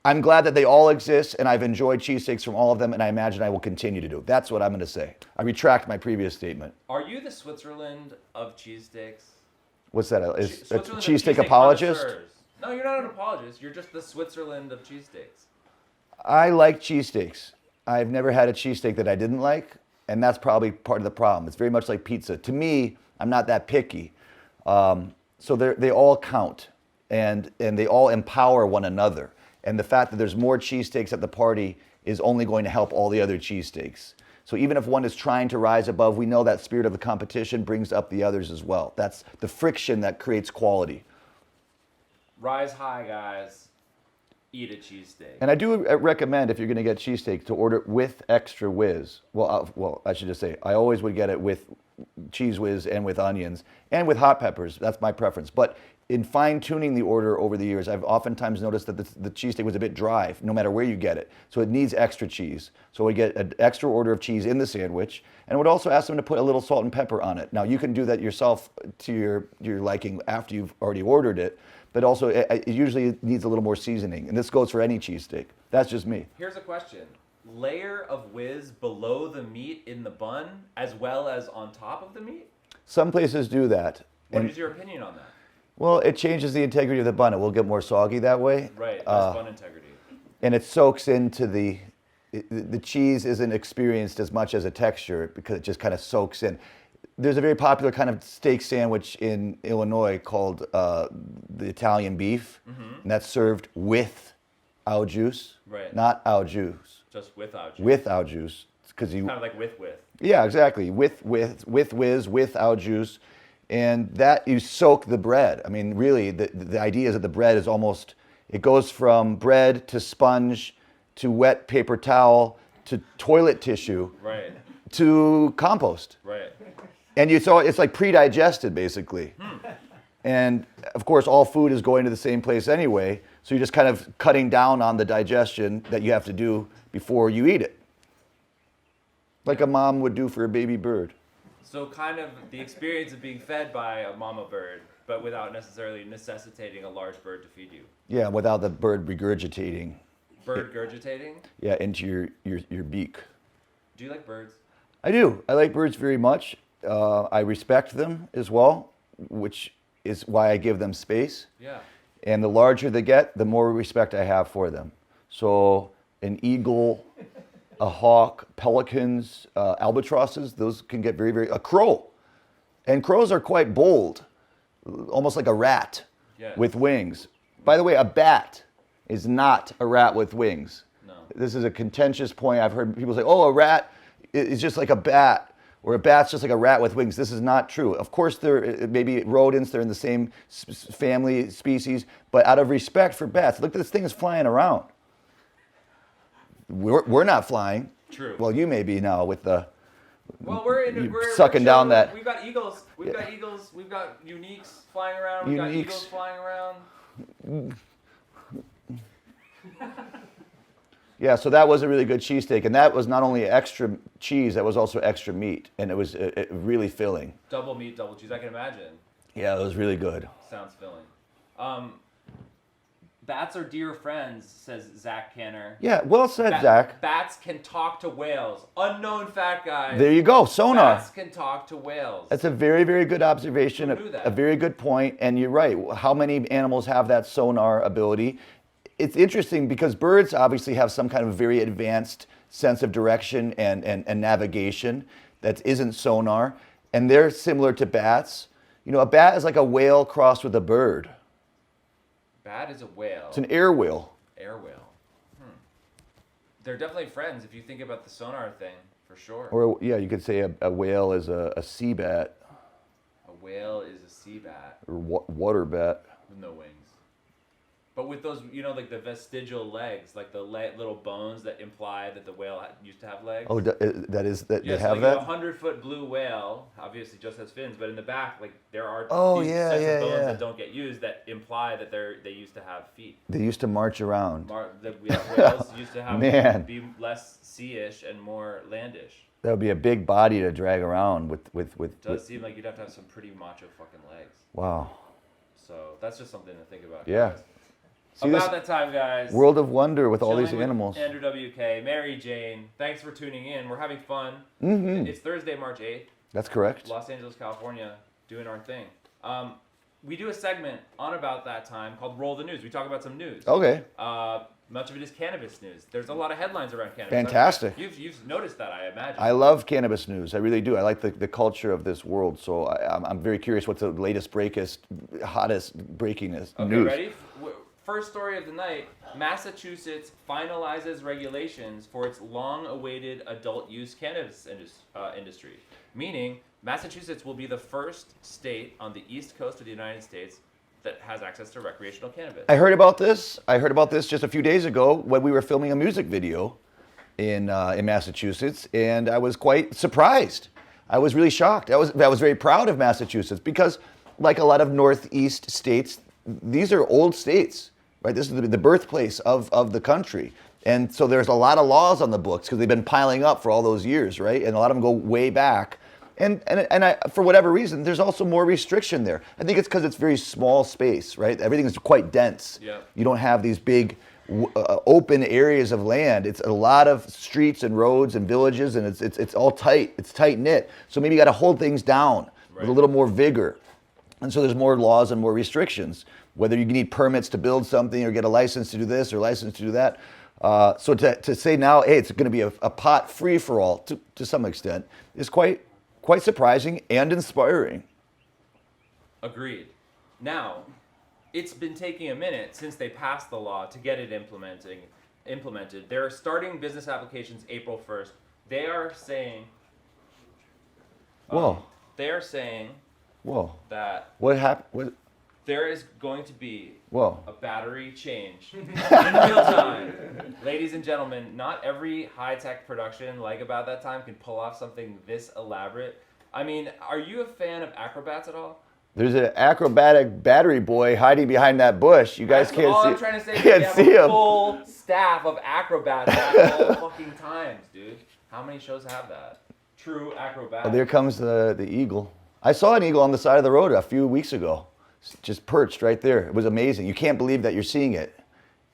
Speaker 3: I'm glad that they all exist, and I've enjoyed cheesesteaks from all of them, and I imagine I will continue to do. That's what I'm going to say. I retract my previous statement.
Speaker 2: Are you the Switzerland of cheesesteaks?
Speaker 3: What's that? Is a
Speaker 2: Switzerland of
Speaker 3: cheesesteak apologist?
Speaker 2: connoisseurs. No, you're not an apologist. You're just the Switzerland of cheesesteaks.
Speaker 3: I like cheesesteaks. I've never had a cheesesteak that I didn't like, and that's probably part of the problem. It's very much like pizza. To me, I'm not that picky. So they all count, and they all empower one another. And the fact that there's more cheesesteaks at the party is only going to help all the other cheesesteaks. So even if one is trying to rise above, we know that spirit of the competition brings up the others as well. That's the friction that creates quality.
Speaker 2: Rise high, guys. Eat a cheesesteak.
Speaker 3: And I do recommend, if you're going to get cheesesteak, to order it with extra whiz. Well, I should just say, I always would get it with cheese whiz and with onions and with hot peppers. That's my preference. But in fine-tuning the order over the years, I've oftentimes noticed that the cheesesteak was a bit dry, no matter where you get it. So it needs extra cheese. So we get an extra order of cheese in the sandwich, and would also ask them to put a little salt and pepper on it. Now, you can do that yourself to your liking after you've already ordered it, but also it usually needs a little more seasoning. And this goes for any cheesesteak. That's just me.
Speaker 2: Here's a question. Layer of whiz below the meat in the bun, as well as on top of the meat?
Speaker 3: Some places do that.
Speaker 2: What is your opinion on that?
Speaker 3: Well, it changes the integrity of the bun. It will get more soggy that way.
Speaker 2: Right, less bun integrity.
Speaker 3: And it soaks into the cheese isn't experienced as much as a texture because it just kind of soaks in. There's a very popular kind of steak sandwich in Illinois called the Italian beef, and that's served with au juice, not au juice.
Speaker 2: Just with au juice.
Speaker 3: With au juice, because
Speaker 2: kind of like with.
Speaker 3: Yeah, exactly. With whiz, with au juice. And that you soak the bread. I mean, really, the idea is that the bread is almost, it goes from bread to sponge to wet paper towel to toilet tissue to compost.
Speaker 2: Right.
Speaker 3: And so it's like pre-digested, basically. And of course, all food is going to the same place anyway. So you're just kind of cutting down on the digestion that you have to do before you eat it. Like a mom would do for a baby bird.
Speaker 2: So kind of the experience of being fed by a mama bird, but without necessarily necessitating a large bird to feed you.
Speaker 3: Yeah, without the bird regurgitating.
Speaker 2: Bird gurgitating?
Speaker 3: Yeah, into your beak.
Speaker 2: Do you like birds?
Speaker 3: I do. I like birds very much. I respect them as well, which is why I give them space.
Speaker 2: Yeah.
Speaker 3: And the larger they get, the more respect I have for them. So an eagle, a hawk, pelicans, albatrosses, those can get a crow. And crows are quite bold, almost like a rat with wings. By the way, a bat is not a rat with wings.
Speaker 2: No.
Speaker 3: This is a contentious point. I've heard people say, oh, a rat is just like a bat. Or a bat's just like a rat with wings. This is not true. Of course, they're maybe rodents. They're in the same family species. But out of respect for bats, look, this thing is flying around. We're not flying.
Speaker 2: True.
Speaker 3: Well, you may be now with the.
Speaker 2: Well, we're
Speaker 3: sucking down that.
Speaker 2: We've got eagles. We've got eagles. We've got uniques flying around. We've got eagles flying around.
Speaker 3: Yeah, so that was a really good cheesesteak, and that was not only extra cheese, that was also extra meat, and it was really filling.
Speaker 2: Double meat, double cheese. I can imagine.
Speaker 3: Yeah, it was really good.
Speaker 2: Sounds filling. Bats are dear friends, says Zach Canner.
Speaker 3: Yeah, well said, Zach.
Speaker 2: Bats can talk to whales. Unknown fact, guys.
Speaker 3: There you go, sonar.
Speaker 2: Bats can talk to whales.
Speaker 3: That's a very, very good observation,
Speaker 2: Who knew that?
Speaker 3: a very good point, and you're right. How many animals have that sonar ability? It's interesting because birds obviously have some kind of very advanced sense of direction and navigation that isn't sonar, and they're similar to bats. You know, a bat is like a whale crossed with a bird.
Speaker 2: Bat is a whale.
Speaker 3: It's an air whale.
Speaker 2: Air whale. They're definitely friends if you think about the sonar thing, for sure.
Speaker 3: Or, yeah, you could say a whale is a sea bat.
Speaker 2: A whale is a sea bat.
Speaker 3: Or water bat.
Speaker 2: With no wings. But with those, you know, like the vestigial legs, like the little bones that imply that the whale used to have legs.
Speaker 3: Oh, that they
Speaker 2: Yes,
Speaker 3: have
Speaker 2: like
Speaker 3: that?
Speaker 2: A 100-foot blue whale obviously just has fins, but in the back, like there are these
Speaker 3: yeah,
Speaker 2: sets
Speaker 3: yeah,
Speaker 2: of bones
Speaker 3: yeah.
Speaker 2: that don't get used that imply that they used to have feet.
Speaker 3: They used to march around.
Speaker 2: Whales used to have be less sea-ish and more landish.
Speaker 3: That would be a big body to drag around with.
Speaker 2: It does seem like you'd have to have some pretty macho fucking legs.
Speaker 3: Wow.
Speaker 2: So that's just something to think about.
Speaker 3: Yeah.
Speaker 2: Guys.
Speaker 3: See
Speaker 2: About that time, guys.
Speaker 3: World of wonder with all
Speaker 2: Chilling
Speaker 3: these
Speaker 2: with
Speaker 3: animals.
Speaker 2: Andrew WK, Mary Jane. Thanks for tuning in. We're having fun.
Speaker 3: Mm-hmm.
Speaker 2: It's Thursday, March 8th.
Speaker 3: That's correct.
Speaker 2: Los Angeles, California, doing our thing. We do a segment on about that time called Roll the News. We talk about some news.
Speaker 3: Okay.
Speaker 2: Much of it is cannabis news. There's a lot of headlines around cannabis.
Speaker 3: Fantastic.
Speaker 2: You've noticed that, I imagine.
Speaker 3: I love cannabis news. I really do. I like the culture of this world. So I'm very curious what's the latest, hottest breaking news.
Speaker 2: Okay, ready? First story of the night, Massachusetts finalizes regulations for its long-awaited adult-use cannabis industry, meaning Massachusetts will be the first state on the east coast of the United States that has access to recreational cannabis.
Speaker 3: I heard about this. just a few days ago when we were filming a music video in Massachusetts, and I was quite surprised. I was really shocked. I was very proud of Massachusetts because, like a lot of Northeast states, these are old states. Right, this is the birthplace of the country, and so there's a lot of laws on the books because they've been piling up for all those years, right? And a lot of them go way back, and for whatever reason, there's also more restriction there. I think it's because it's very small space, right? Everything is quite dense.
Speaker 2: Yeah.
Speaker 3: You don't have these big open areas of land. It's a lot of streets and roads and villages, and it's all tight. It's tight knit. So maybe you got to hold things down with a little more vigor, and so there's more laws and more restrictions. Whether you need permits to build something or get a license to do this or license to do that. So to say now, hey, it's going to be a pot free for all to some extent is quite surprising and inspiring.
Speaker 2: Agreed. Now, it's been taking a minute since they passed the law to get it implemented. They're starting business applications April 1st. They are saying.
Speaker 3: Whoa.
Speaker 2: They are saying.
Speaker 3: Whoa.
Speaker 2: That.
Speaker 3: What happened?
Speaker 2: There is going to be
Speaker 3: Whoa.
Speaker 2: a battery change in real time. Ladies and gentlemen, not every high-tech production like About That Time can pull off something this elaborate. I mean, are you a fan of acrobats at all?
Speaker 3: There's an acrobatic battery boy hiding behind that bush. You guys can't
Speaker 2: all
Speaker 3: see.
Speaker 2: I'm trying to say is
Speaker 3: Can't
Speaker 2: we have
Speaker 3: see
Speaker 2: a
Speaker 3: him.
Speaker 2: full staff of acrobats at all fucking times, dude. How many shows have that? True acrobats.
Speaker 3: Oh, there comes the eagle. I saw an eagle on the side of the road a few weeks ago, just perched right there. It was amazing. You can't believe that you're seeing it,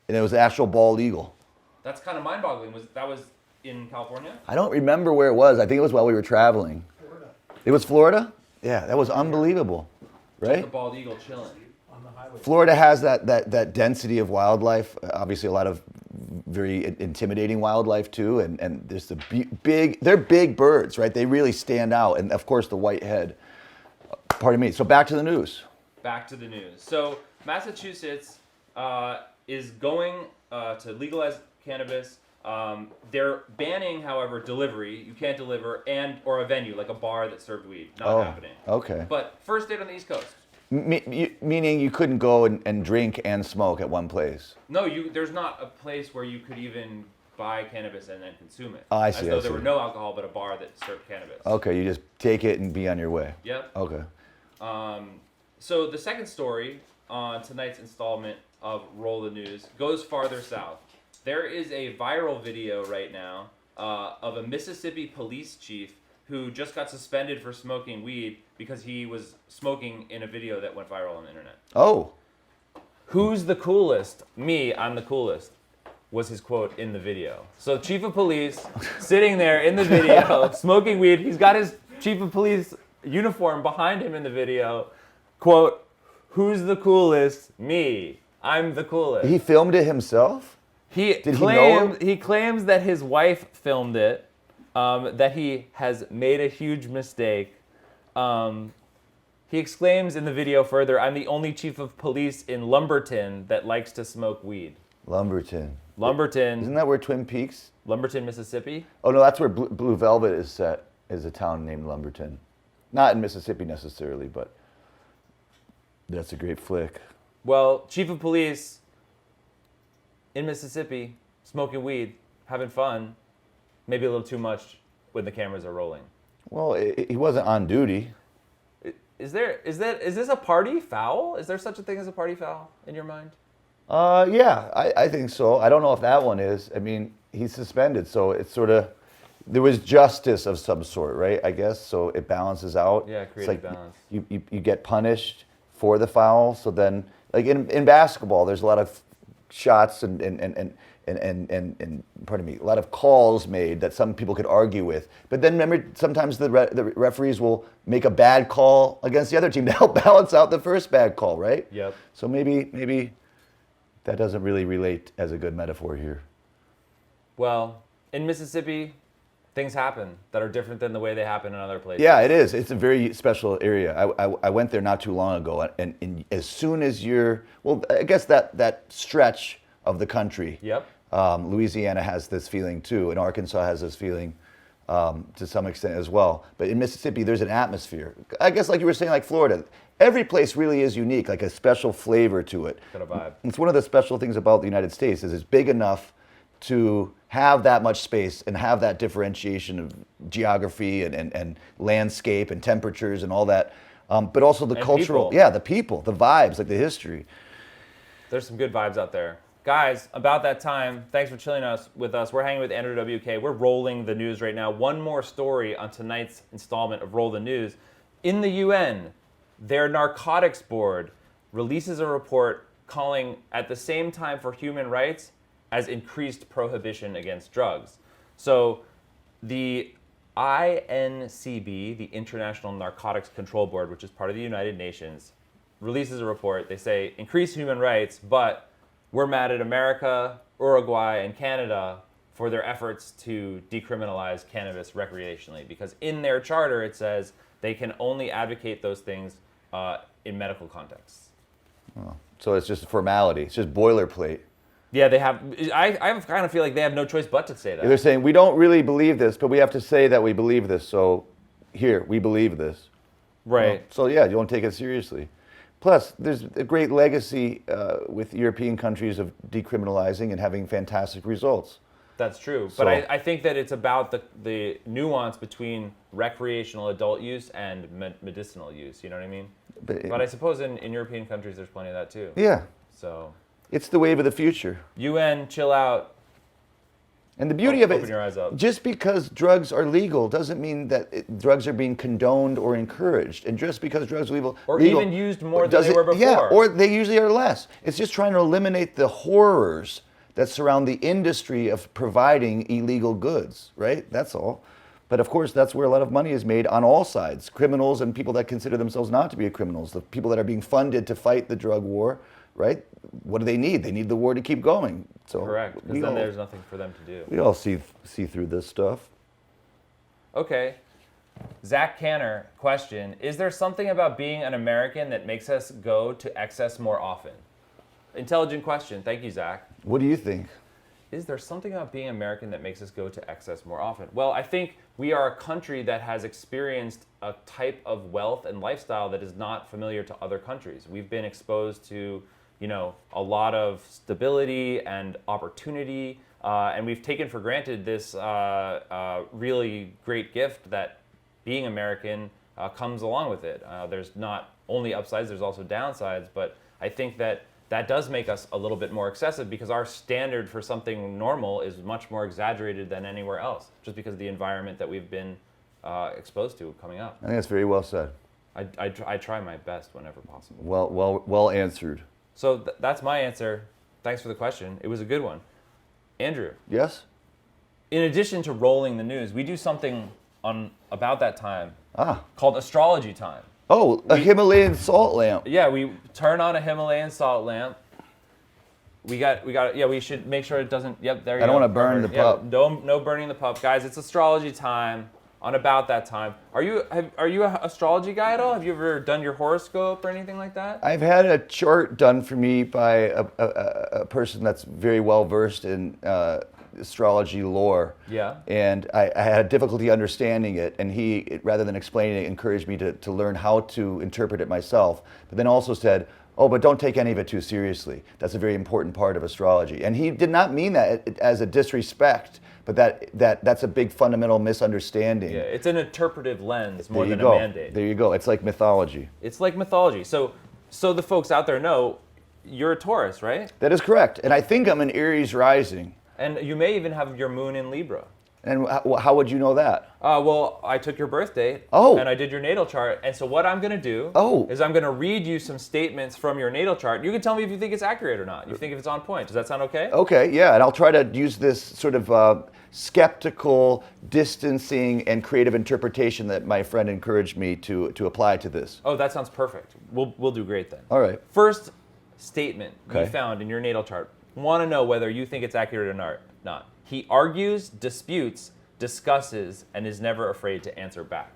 Speaker 3: and it was an actual bald eagle.
Speaker 2: That's kind of mind-boggling. That was in California?
Speaker 3: I don't remember where it was. I think it was while we were traveling. Florida. It was Florida? Yeah, that was unbelievable, right?
Speaker 2: Just a bald eagle chilling.
Speaker 1: On the highway.
Speaker 3: Florida has that density of wildlife. Obviously, a lot of very intimidating wildlife too, and there's they're big birds, right? They really stand out, and of course the white head. Pardon me. So back to the news.
Speaker 2: Back to the news. So Massachusetts is going to legalize cannabis. They're banning, however, delivery. You can't deliver or a venue like a bar that served weed. Not happening.
Speaker 3: Okay.
Speaker 2: But first state on the East Coast.
Speaker 3: Meaning you couldn't go and drink and smoke at one place.
Speaker 2: No, there's not a place where you could even buy cannabis and then consume it.
Speaker 3: Oh, I see.
Speaker 2: As though
Speaker 3: I
Speaker 2: there
Speaker 3: see.
Speaker 2: were no alcohol, but a bar that served cannabis.
Speaker 3: Okay, you just take it and be on your way.
Speaker 2: Yep.
Speaker 3: Okay.
Speaker 2: So the second story on tonight's installment of Roll the News goes farther south. There is a viral video right now of a Mississippi police chief who just got suspended for smoking weed because he was smoking in a video that went viral on the internet.
Speaker 3: Oh.
Speaker 2: Who's the coolest? Me, I'm the coolest, was his quote in the video. So chief of police sitting there in the video smoking weed. He's got his chief of police uniform behind him in the video. Quote, who's the coolest? Me. I'm the coolest.
Speaker 3: He filmed it himself? Did he know?
Speaker 2: He claims that his wife filmed it, that he has made a huge mistake. He exclaims in the video further, I'm the only chief of police in Lumberton that likes to smoke weed.
Speaker 3: Lumberton.
Speaker 2: Lumberton.
Speaker 3: Isn't that where Twin Peaks?
Speaker 2: Lumberton, Mississippi?
Speaker 3: Oh no, that's where Blue Velvet is set. Is a town named Lumberton. Not in Mississippi necessarily, but that's a great flick.
Speaker 2: Well, chief of police in Mississippi, smoking weed, having fun, maybe a little too much when the cameras are rolling.
Speaker 3: Well, he wasn't on duty.
Speaker 2: Is this a party foul? Is there such a thing as a party foul in your mind?
Speaker 3: Yeah, I think so. I don't know if that one is. I mean, he's suspended, so it's sort of, there was justice of some sort, right? I guess, so it balances out.
Speaker 2: Yeah,
Speaker 3: It's
Speaker 2: creative
Speaker 3: like
Speaker 2: balance.
Speaker 3: You get punished for the foul, so then, like in basketball, there's a lot of shots and pardon me, a lot of calls made that some people could argue with. But then remember, sometimes the referees will make a bad call against the other team to help balance out the first bad call, right?
Speaker 2: Yep.
Speaker 3: So maybe that doesn't really relate as a good metaphor here.
Speaker 2: Well, in Mississippi, things happen that are different than the way they happen in other places.
Speaker 3: Yeah, it is. It's a very special area. I went there not too long ago, and as soon as I guess that stretch of the country.
Speaker 2: Yep.
Speaker 3: Louisiana has this feeling too, and Arkansas has this feeling to some extent as well. But in Mississippi, there's an atmosphere. I guess like you were saying, like Florida, every place really is unique, like a special flavor to it.
Speaker 2: Got a vibe.
Speaker 3: It's one of the special things about the United States is it's big enough to have that much space and have that differentiation of geography and landscape and temperatures and all that. But also the cultural,
Speaker 2: people.
Speaker 3: the people, the vibes, like the history.
Speaker 2: There's some good vibes out there. Guys, about that time, thanks for chilling with us. We're hanging with Andrew WK. We're rolling the news right now. One more story on tonight's installment of Roll the News. In the UN, their narcotics board releases a report calling at the same time for human rights as increased prohibition against drugs. So the INCB, the International Narcotics Control Board, which is part of the United Nations, releases a report. They say increase human rights, but we're mad at America, Uruguay, and Canada for their efforts to decriminalize cannabis recreationally, because in their charter it says they can only advocate those things in medical contexts.
Speaker 3: Oh, so it's just a formality. It's just boilerplate.
Speaker 2: Yeah, they have. I kind of feel like they have no choice but to say that.
Speaker 3: They're saying, we don't really believe this, but we have to say that we believe this. So here, we believe this.
Speaker 2: Right.
Speaker 3: So yeah, you don't take it seriously. Plus, there's a great legacy with European countries of decriminalizing and having fantastic results.
Speaker 2: That's true.
Speaker 3: So-
Speaker 2: But I think that it's about the nuance between recreational adult use and medicinal use. You know what I mean? But I suppose in European countries, there's plenty of that too.
Speaker 3: Yeah,
Speaker 2: So,
Speaker 3: it's the wave of the future.
Speaker 2: UN, chill out.
Speaker 3: And the beauty of it,
Speaker 2: Open your eyes up.
Speaker 3: just because drugs are legal doesn't mean that drugs are being condoned or encouraged. And just because drugs are legal,
Speaker 2: Or even used more than they were before.
Speaker 3: Yeah, or they usually are less. It's just trying to eliminate the horrors that surround the industry of providing illegal goods, right? That's all. But of course, that's where a lot of money is made on all sides. Criminals and people that consider themselves not to be criminals, the people that are being funded to fight the drug war, right? What do they need? They need the war to keep going. So
Speaker 2: Correct, because then there's nothing for them to do.
Speaker 3: we all see through this stuff.
Speaker 2: Okay. Zach Canner, question. Is there something about being an American that makes us go to excess more often? Intelligent question. Thank you, Zach.
Speaker 3: What do you think?
Speaker 2: Is there something about being American that makes us go to excess more often? Well, I think we are a country that has experienced a type of wealth and lifestyle that is not familiar to other countries. We've been exposed to, a lot of stability and opportunity, and we've taken for granted this really great gift that being American comes along with it. There's not only upsides, there's also downsides, but I think that does make us a little bit more excessive because our standard for something normal is much more exaggerated than anywhere else, just because of the environment that we've been exposed to coming up.
Speaker 3: I think that's very well said.
Speaker 2: I try my best whenever possible.
Speaker 3: Well answered.
Speaker 2: So that's my answer. Thanks for the question. It was a good one. Andrew,
Speaker 3: Yes?
Speaker 2: in addition to rolling the news, we do something on about that time
Speaker 3: Ah.
Speaker 2: called astrology time.
Speaker 3: Oh, a Himalayan salt lamp.
Speaker 2: Yeah, we turn on a Himalayan salt lamp. We should make sure it doesn't, yep, there you go.
Speaker 3: I don't wanna burn the pup.
Speaker 2: No burning the pup. Guys, it's astrology time on about that time. Are you an astrology guy at all? Have you ever done your horoscope or anything like that?
Speaker 3: I've had a chart done for me by a person that's very well versed in astrology lore.
Speaker 2: Yeah.
Speaker 3: And I had difficulty understanding it, and he, rather than explaining it, encouraged me to learn how to interpret it myself, but then also said, oh, but don't take any of it too seriously. That's a very important part of astrology. And he did not mean that as a disrespect, but that's a big fundamental misunderstanding.
Speaker 2: Yeah, it's an interpretive lens more
Speaker 3: There you
Speaker 2: than
Speaker 3: go.
Speaker 2: a mandate.
Speaker 3: There you go. It's like mythology.
Speaker 2: It's like mythology. So the folks out there know you're a Taurus, right?
Speaker 3: That is correct. And I think I'm an Aries rising.
Speaker 2: And you may even have your moon in Libra.
Speaker 3: And how would you know that?
Speaker 2: Well, I took your birth date,
Speaker 3: Oh.
Speaker 2: and I did your natal chart. And so what I'm going to do
Speaker 3: Oh.
Speaker 2: is I'm going to read you some statements from your natal chart. You can tell me if you think it's accurate or not. You think if it's on point. Does that sound okay?
Speaker 3: Okay, yeah, and I'll try to use this sort of skeptical, distancing, and creative interpretation that my friend encouraged me to apply to this.
Speaker 2: Oh, that sounds perfect. We'll do great then.
Speaker 3: All right.
Speaker 2: First statement you
Speaker 3: Okay.
Speaker 2: found in your natal chart. Want to know whether you think it's accurate or not. He argues, disputes, discusses, and is never afraid to answer back.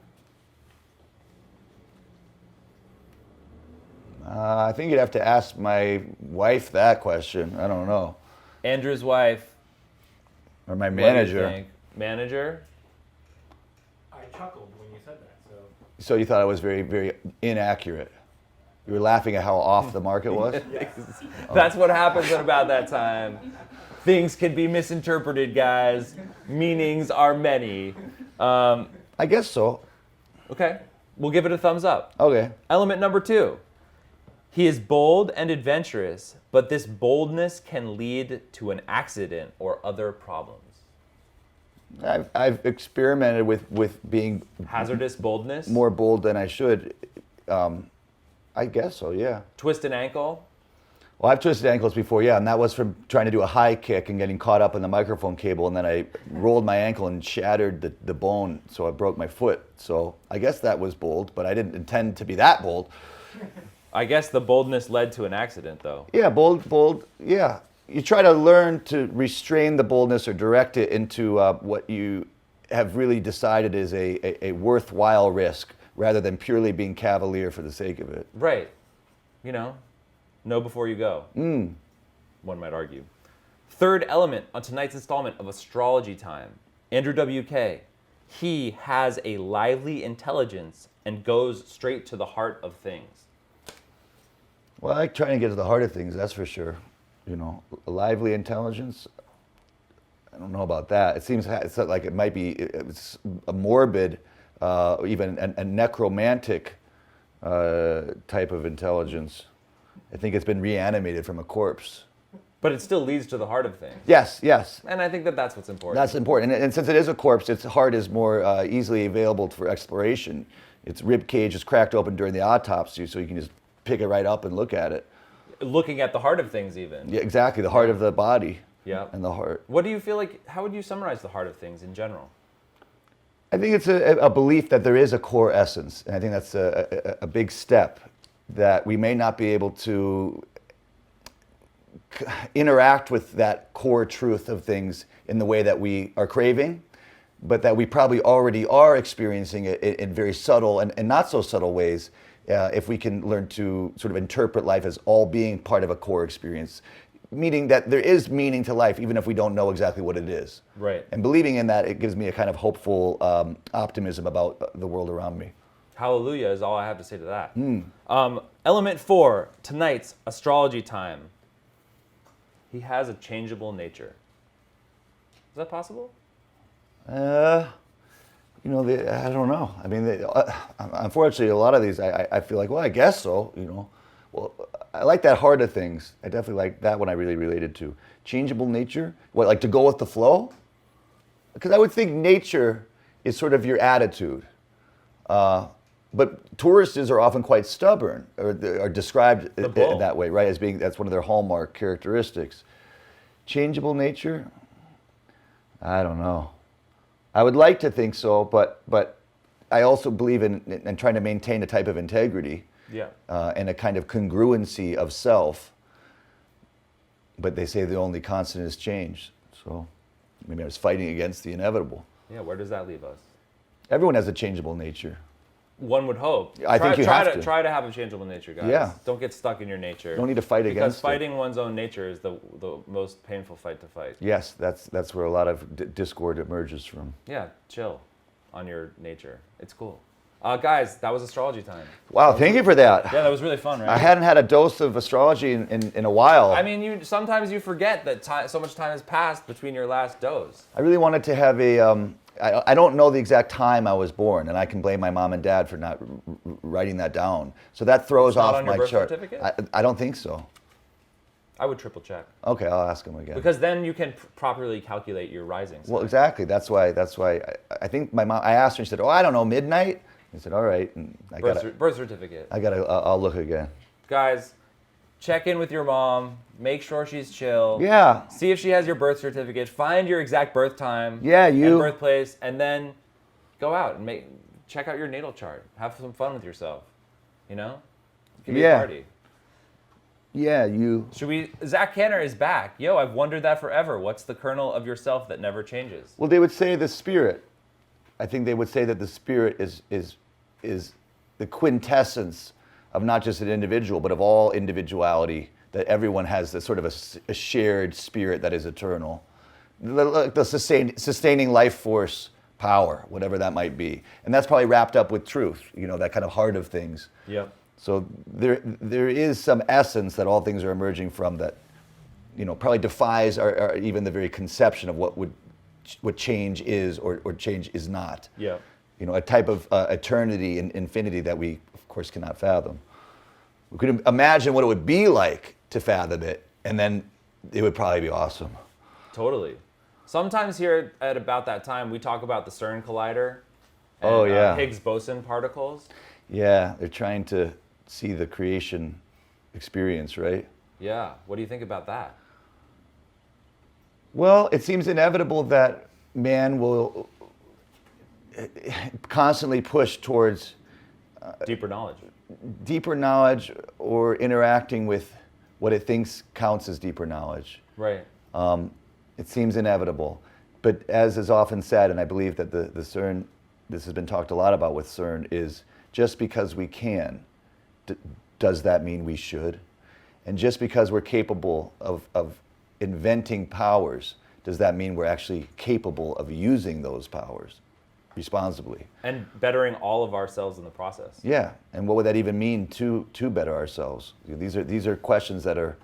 Speaker 3: I think you'd have to ask my wife that question. I don't know.
Speaker 2: Andrew's wife.
Speaker 3: Or my
Speaker 2: What do you
Speaker 3: manager.
Speaker 2: think? Manager?
Speaker 1: I chuckled when you said that, so.
Speaker 3: So you thought I was very, very inaccurate. You were laughing at how off the market was?
Speaker 2: That's what happens at about that time. Things can be misinterpreted, guys. Meanings are many.
Speaker 3: I guess so.
Speaker 2: Okay, we'll give it a thumbs up.
Speaker 3: Okay.
Speaker 2: Element number 2. He is bold and adventurous, but this boldness can lead to an accident or other problems.
Speaker 3: I've experimented with being
Speaker 2: Hazardous boldness?
Speaker 3: more bold than I should. I guess so, yeah.
Speaker 2: Twist an ankle?
Speaker 3: Well, I've twisted ankles before, yeah, and that was from trying to do a high kick and getting caught up in the microphone cable, and then I rolled my ankle and shattered the bone, so I broke my foot. So I guess that was bold, but I didn't intend to be that bold.
Speaker 2: I guess the boldness led to an accident, though.
Speaker 3: Yeah, bold, yeah. You try to learn to restrain the boldness or direct it into what you have really decided is a worthwhile risk, rather than purely being cavalier for the sake of it.
Speaker 2: Right. Know before you go. One might argue. Third element on tonight's installment of Astrology Time. Andrew WK. He has a lively intelligence and goes straight to the heart of things.
Speaker 3: Well, I like trying to get to the heart of things, that's for sure. A lively intelligence. I don't know about that. It seems it's like it might be it's a morbid, even a necromantic type of intelligence. I think it's been reanimated from a corpse.
Speaker 2: But it still leads to the heart of things.
Speaker 3: Yes, yes.
Speaker 2: And I think that that's what's important.
Speaker 3: That's important. And since it is a corpse, its heart is more easily available for exploration. Its rib cage is cracked open during the autopsy, so you can just pick it right up and look at it.
Speaker 2: Looking at the heart of things, even.
Speaker 3: Yeah, exactly. The heart of the body.
Speaker 2: Yeah.
Speaker 3: And the heart.
Speaker 2: What do you feel like? How would you summarize the heart of things in general?
Speaker 3: I think it's a belief that there is a core essence, and I think that's a big step that we may not be able to interact with that core truth of things in the way that we are craving, but that we probably already are experiencing it in very subtle and not so subtle ways if we can learn to sort of interpret life as all being part of a core experience, meaning that there is meaning to life even if we don't know exactly what it is.
Speaker 2: Right.
Speaker 3: And believing in that, it gives me a kind of hopeful optimism about the world around me.
Speaker 2: Hallelujah is all I have to say to that. Element 4, tonight's astrology time. He has a changeable nature. Is that possible?
Speaker 3: I don't know. I mean, unfortunately, a lot of these, I feel like, well, I guess so, Well, I like that heart of things. I definitely like that one I really related to. Changeable nature? What, like to go with the flow? Because I would think nature is sort of your attitude. But tourists are often quite stubborn, or are described in that way, right? As being, that's one of their hallmark characteristics. Changeable nature? I don't know. I would like to think so, but I also believe in trying to maintain a type of integrity, and a kind of congruency of self. But they say the only constant is change. So maybe I was fighting against the inevitable.
Speaker 2: Yeah, where does that leave us?
Speaker 3: Everyone has a changeable nature.
Speaker 2: One would hope.
Speaker 3: I think you have to.
Speaker 2: Try to have a changeable nature, guys.
Speaker 3: Yeah.
Speaker 2: Don't get stuck in your nature.
Speaker 3: Don't need to fight against it.
Speaker 2: Because fighting one's own nature is the most painful fight to fight.
Speaker 3: Yes, that's where a lot of discord emerges from.
Speaker 2: Yeah, chill on your nature. It's cool. Guys, that was astrology time.
Speaker 3: Wow, thank you for that.
Speaker 2: Yeah, that was really fun, right?
Speaker 3: I hadn't had a dose of astrology in a while.
Speaker 2: I mean, sometimes you forget that so much time has passed between your last dose.
Speaker 3: I really wanted to have a... I don't know the exact time I was born, and I can blame my mom and dad for not writing that down. So that throws off
Speaker 2: on your
Speaker 3: my
Speaker 2: birth
Speaker 3: chart.
Speaker 2: certificate?
Speaker 3: I don't think so.
Speaker 2: I would triple check.
Speaker 3: Okay, I'll ask him again.
Speaker 2: Because then you can properly calculate your rising sign.
Speaker 3: Well, exactly. That's why I think my mom. I asked her. She said, "Oh, I don't know, midnight." I said, "All right." And
Speaker 2: birth certificate.
Speaker 3: I'll look again.
Speaker 2: Guys, check in with your mom. Make sure she's chill.
Speaker 3: Yeah.
Speaker 2: See if she has your birth certificate. Find your exact birth time.
Speaker 3: Yeah,
Speaker 2: and birthplace, and then go out and check out your natal chart. Have some fun with yourself. It can be a party.
Speaker 3: Yeah,
Speaker 2: Zach Canner is back. Yo, I've wondered that forever. What's the kernel of yourself that never changes?
Speaker 3: Well, they would say the spirit. I think they would say that the spirit is the quintessence of not just an individual, but of all individuality, that everyone has this sort of a shared spirit that is eternal. The sustaining life force power, whatever that might be. And that's probably wrapped up with truth, that kind of heart of things.
Speaker 2: Yeah.
Speaker 3: So there is some essence that all things are emerging from that, probably defies our even the very conception of what change is or change is not.
Speaker 2: Yeah.
Speaker 3: A type of eternity and infinity that we, of course, cannot fathom. We could imagine what it would be like to fathom it, and then it would probably be awesome.
Speaker 2: Totally. Sometimes here at about that time, we talk about the CERN collider and Higgs boson particles.
Speaker 3: Yeah, they're trying to see the creation experience, right?
Speaker 2: Yeah. What do you think about that?
Speaker 3: Well, it seems inevitable that man will constantly push towards
Speaker 2: deeper knowledge
Speaker 3: or interacting with what it thinks counts as deeper knowledge.
Speaker 2: Right.
Speaker 3: It seems inevitable. But as is often said, and I believe that the CERN, this has been talked a lot about with CERN, is just because we can, does that mean we should? And just because we're capable of inventing powers, does that mean we're actually capable of using those powers responsibly?
Speaker 2: And bettering all of ourselves in the process.
Speaker 3: Yeah, and what would that even mean to better ourselves? These are questions that are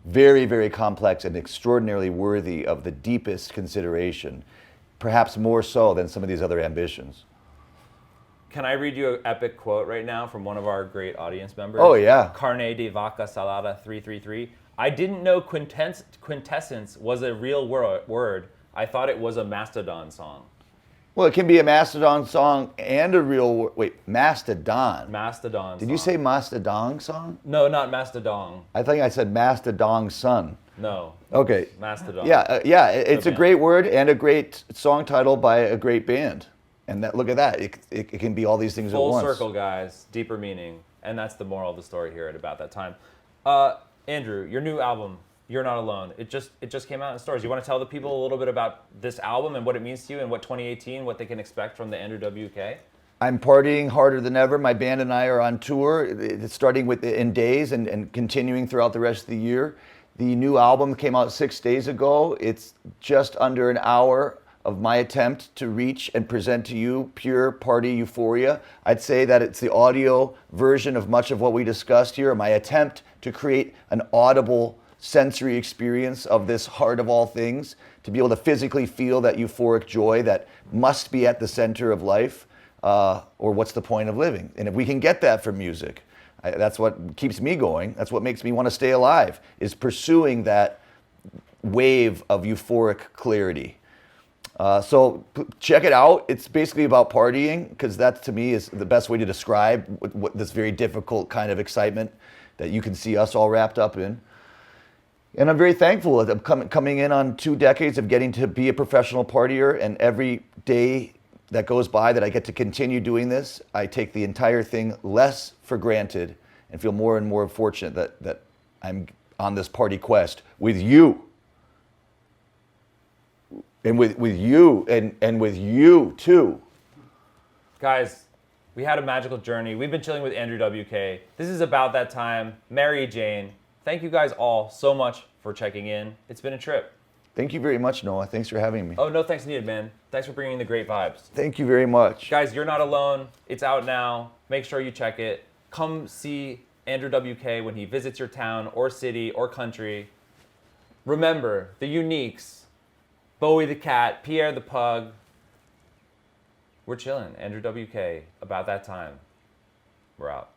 Speaker 3: very, very complex and extraordinarily worthy of the deepest consideration, perhaps more so than some of these other ambitions.
Speaker 2: Can I read you an epic quote right now from one of our great audience members?
Speaker 3: Oh, yeah.
Speaker 2: Carne de Vaca Salada 333. I didn't know quintessence was a real word. I thought it was a Mastodon song.
Speaker 3: Well, it can be a Mastodon song and a real, wait, Mastodon.
Speaker 2: Mastodon
Speaker 3: Did
Speaker 2: song.
Speaker 3: you say Mastodon song?
Speaker 2: No, not Mastodon.
Speaker 3: I think I said Mastodon son.
Speaker 2: No.
Speaker 3: Okay.
Speaker 2: Mastodon.
Speaker 3: Yeah, it's a
Speaker 2: band.
Speaker 3: great word and a great song title by a great band. And look at that, it can be all these things
Speaker 2: Full
Speaker 3: at once.
Speaker 2: circle, guys. Deeper meaning. And that's the moral of the story here at about that time. Andrew, your new album, You're Not Alone. It just came out in stores. You want to tell the people a little bit about this album and what it means to you and what 2018, what they can expect from the Andrew WK?
Speaker 3: I'm partying harder than ever. My band and I are on tour. It's starting with in days and continuing throughout the rest of the year. The new album came out 6 days ago. It's just under an hour of my attempt to reach and present to you pure party euphoria. I'd say that it's the audio version of much of what we discussed here, my attempt to create an audible sensory experience of this heart of all things, to be able to physically feel that euphoric joy that must be at the center of life, or what's the point of living? And if we can get that from music, that's what keeps me going. That's what makes me want to stay alive, is pursuing that wave of euphoric clarity. So check it out. It's basically about partying, because that to me is the best way to describe what this very difficult kind of excitement that you can see us all wrapped up in. And I'm very thankful that I'm coming in on 2 decades of getting to be a professional partier, and every day that goes by that I get to continue doing this, I take the entire thing less for granted and feel more and more fortunate that I'm on this party quest with you. And with you and with you too.
Speaker 2: Guys, we had a magical journey. We've been chilling with Andrew WK. This is about that time. Mary Jane. Thank you guys all so much for checking in. It's been a trip.
Speaker 3: Thank you very much, Noah. Thanks for having me.
Speaker 2: Oh, no thanks needed, man. Thanks for bringing the great vibes.
Speaker 3: Thank you very much.
Speaker 2: Guys, You're Not Alone. It's out now. Make sure you check it. Come see Andrew WK when he visits your town or city or country. Remember, the Uniques, Bowie the Cat, Pierre the Pug. We're chilling. Andrew WK, about that time. We're out.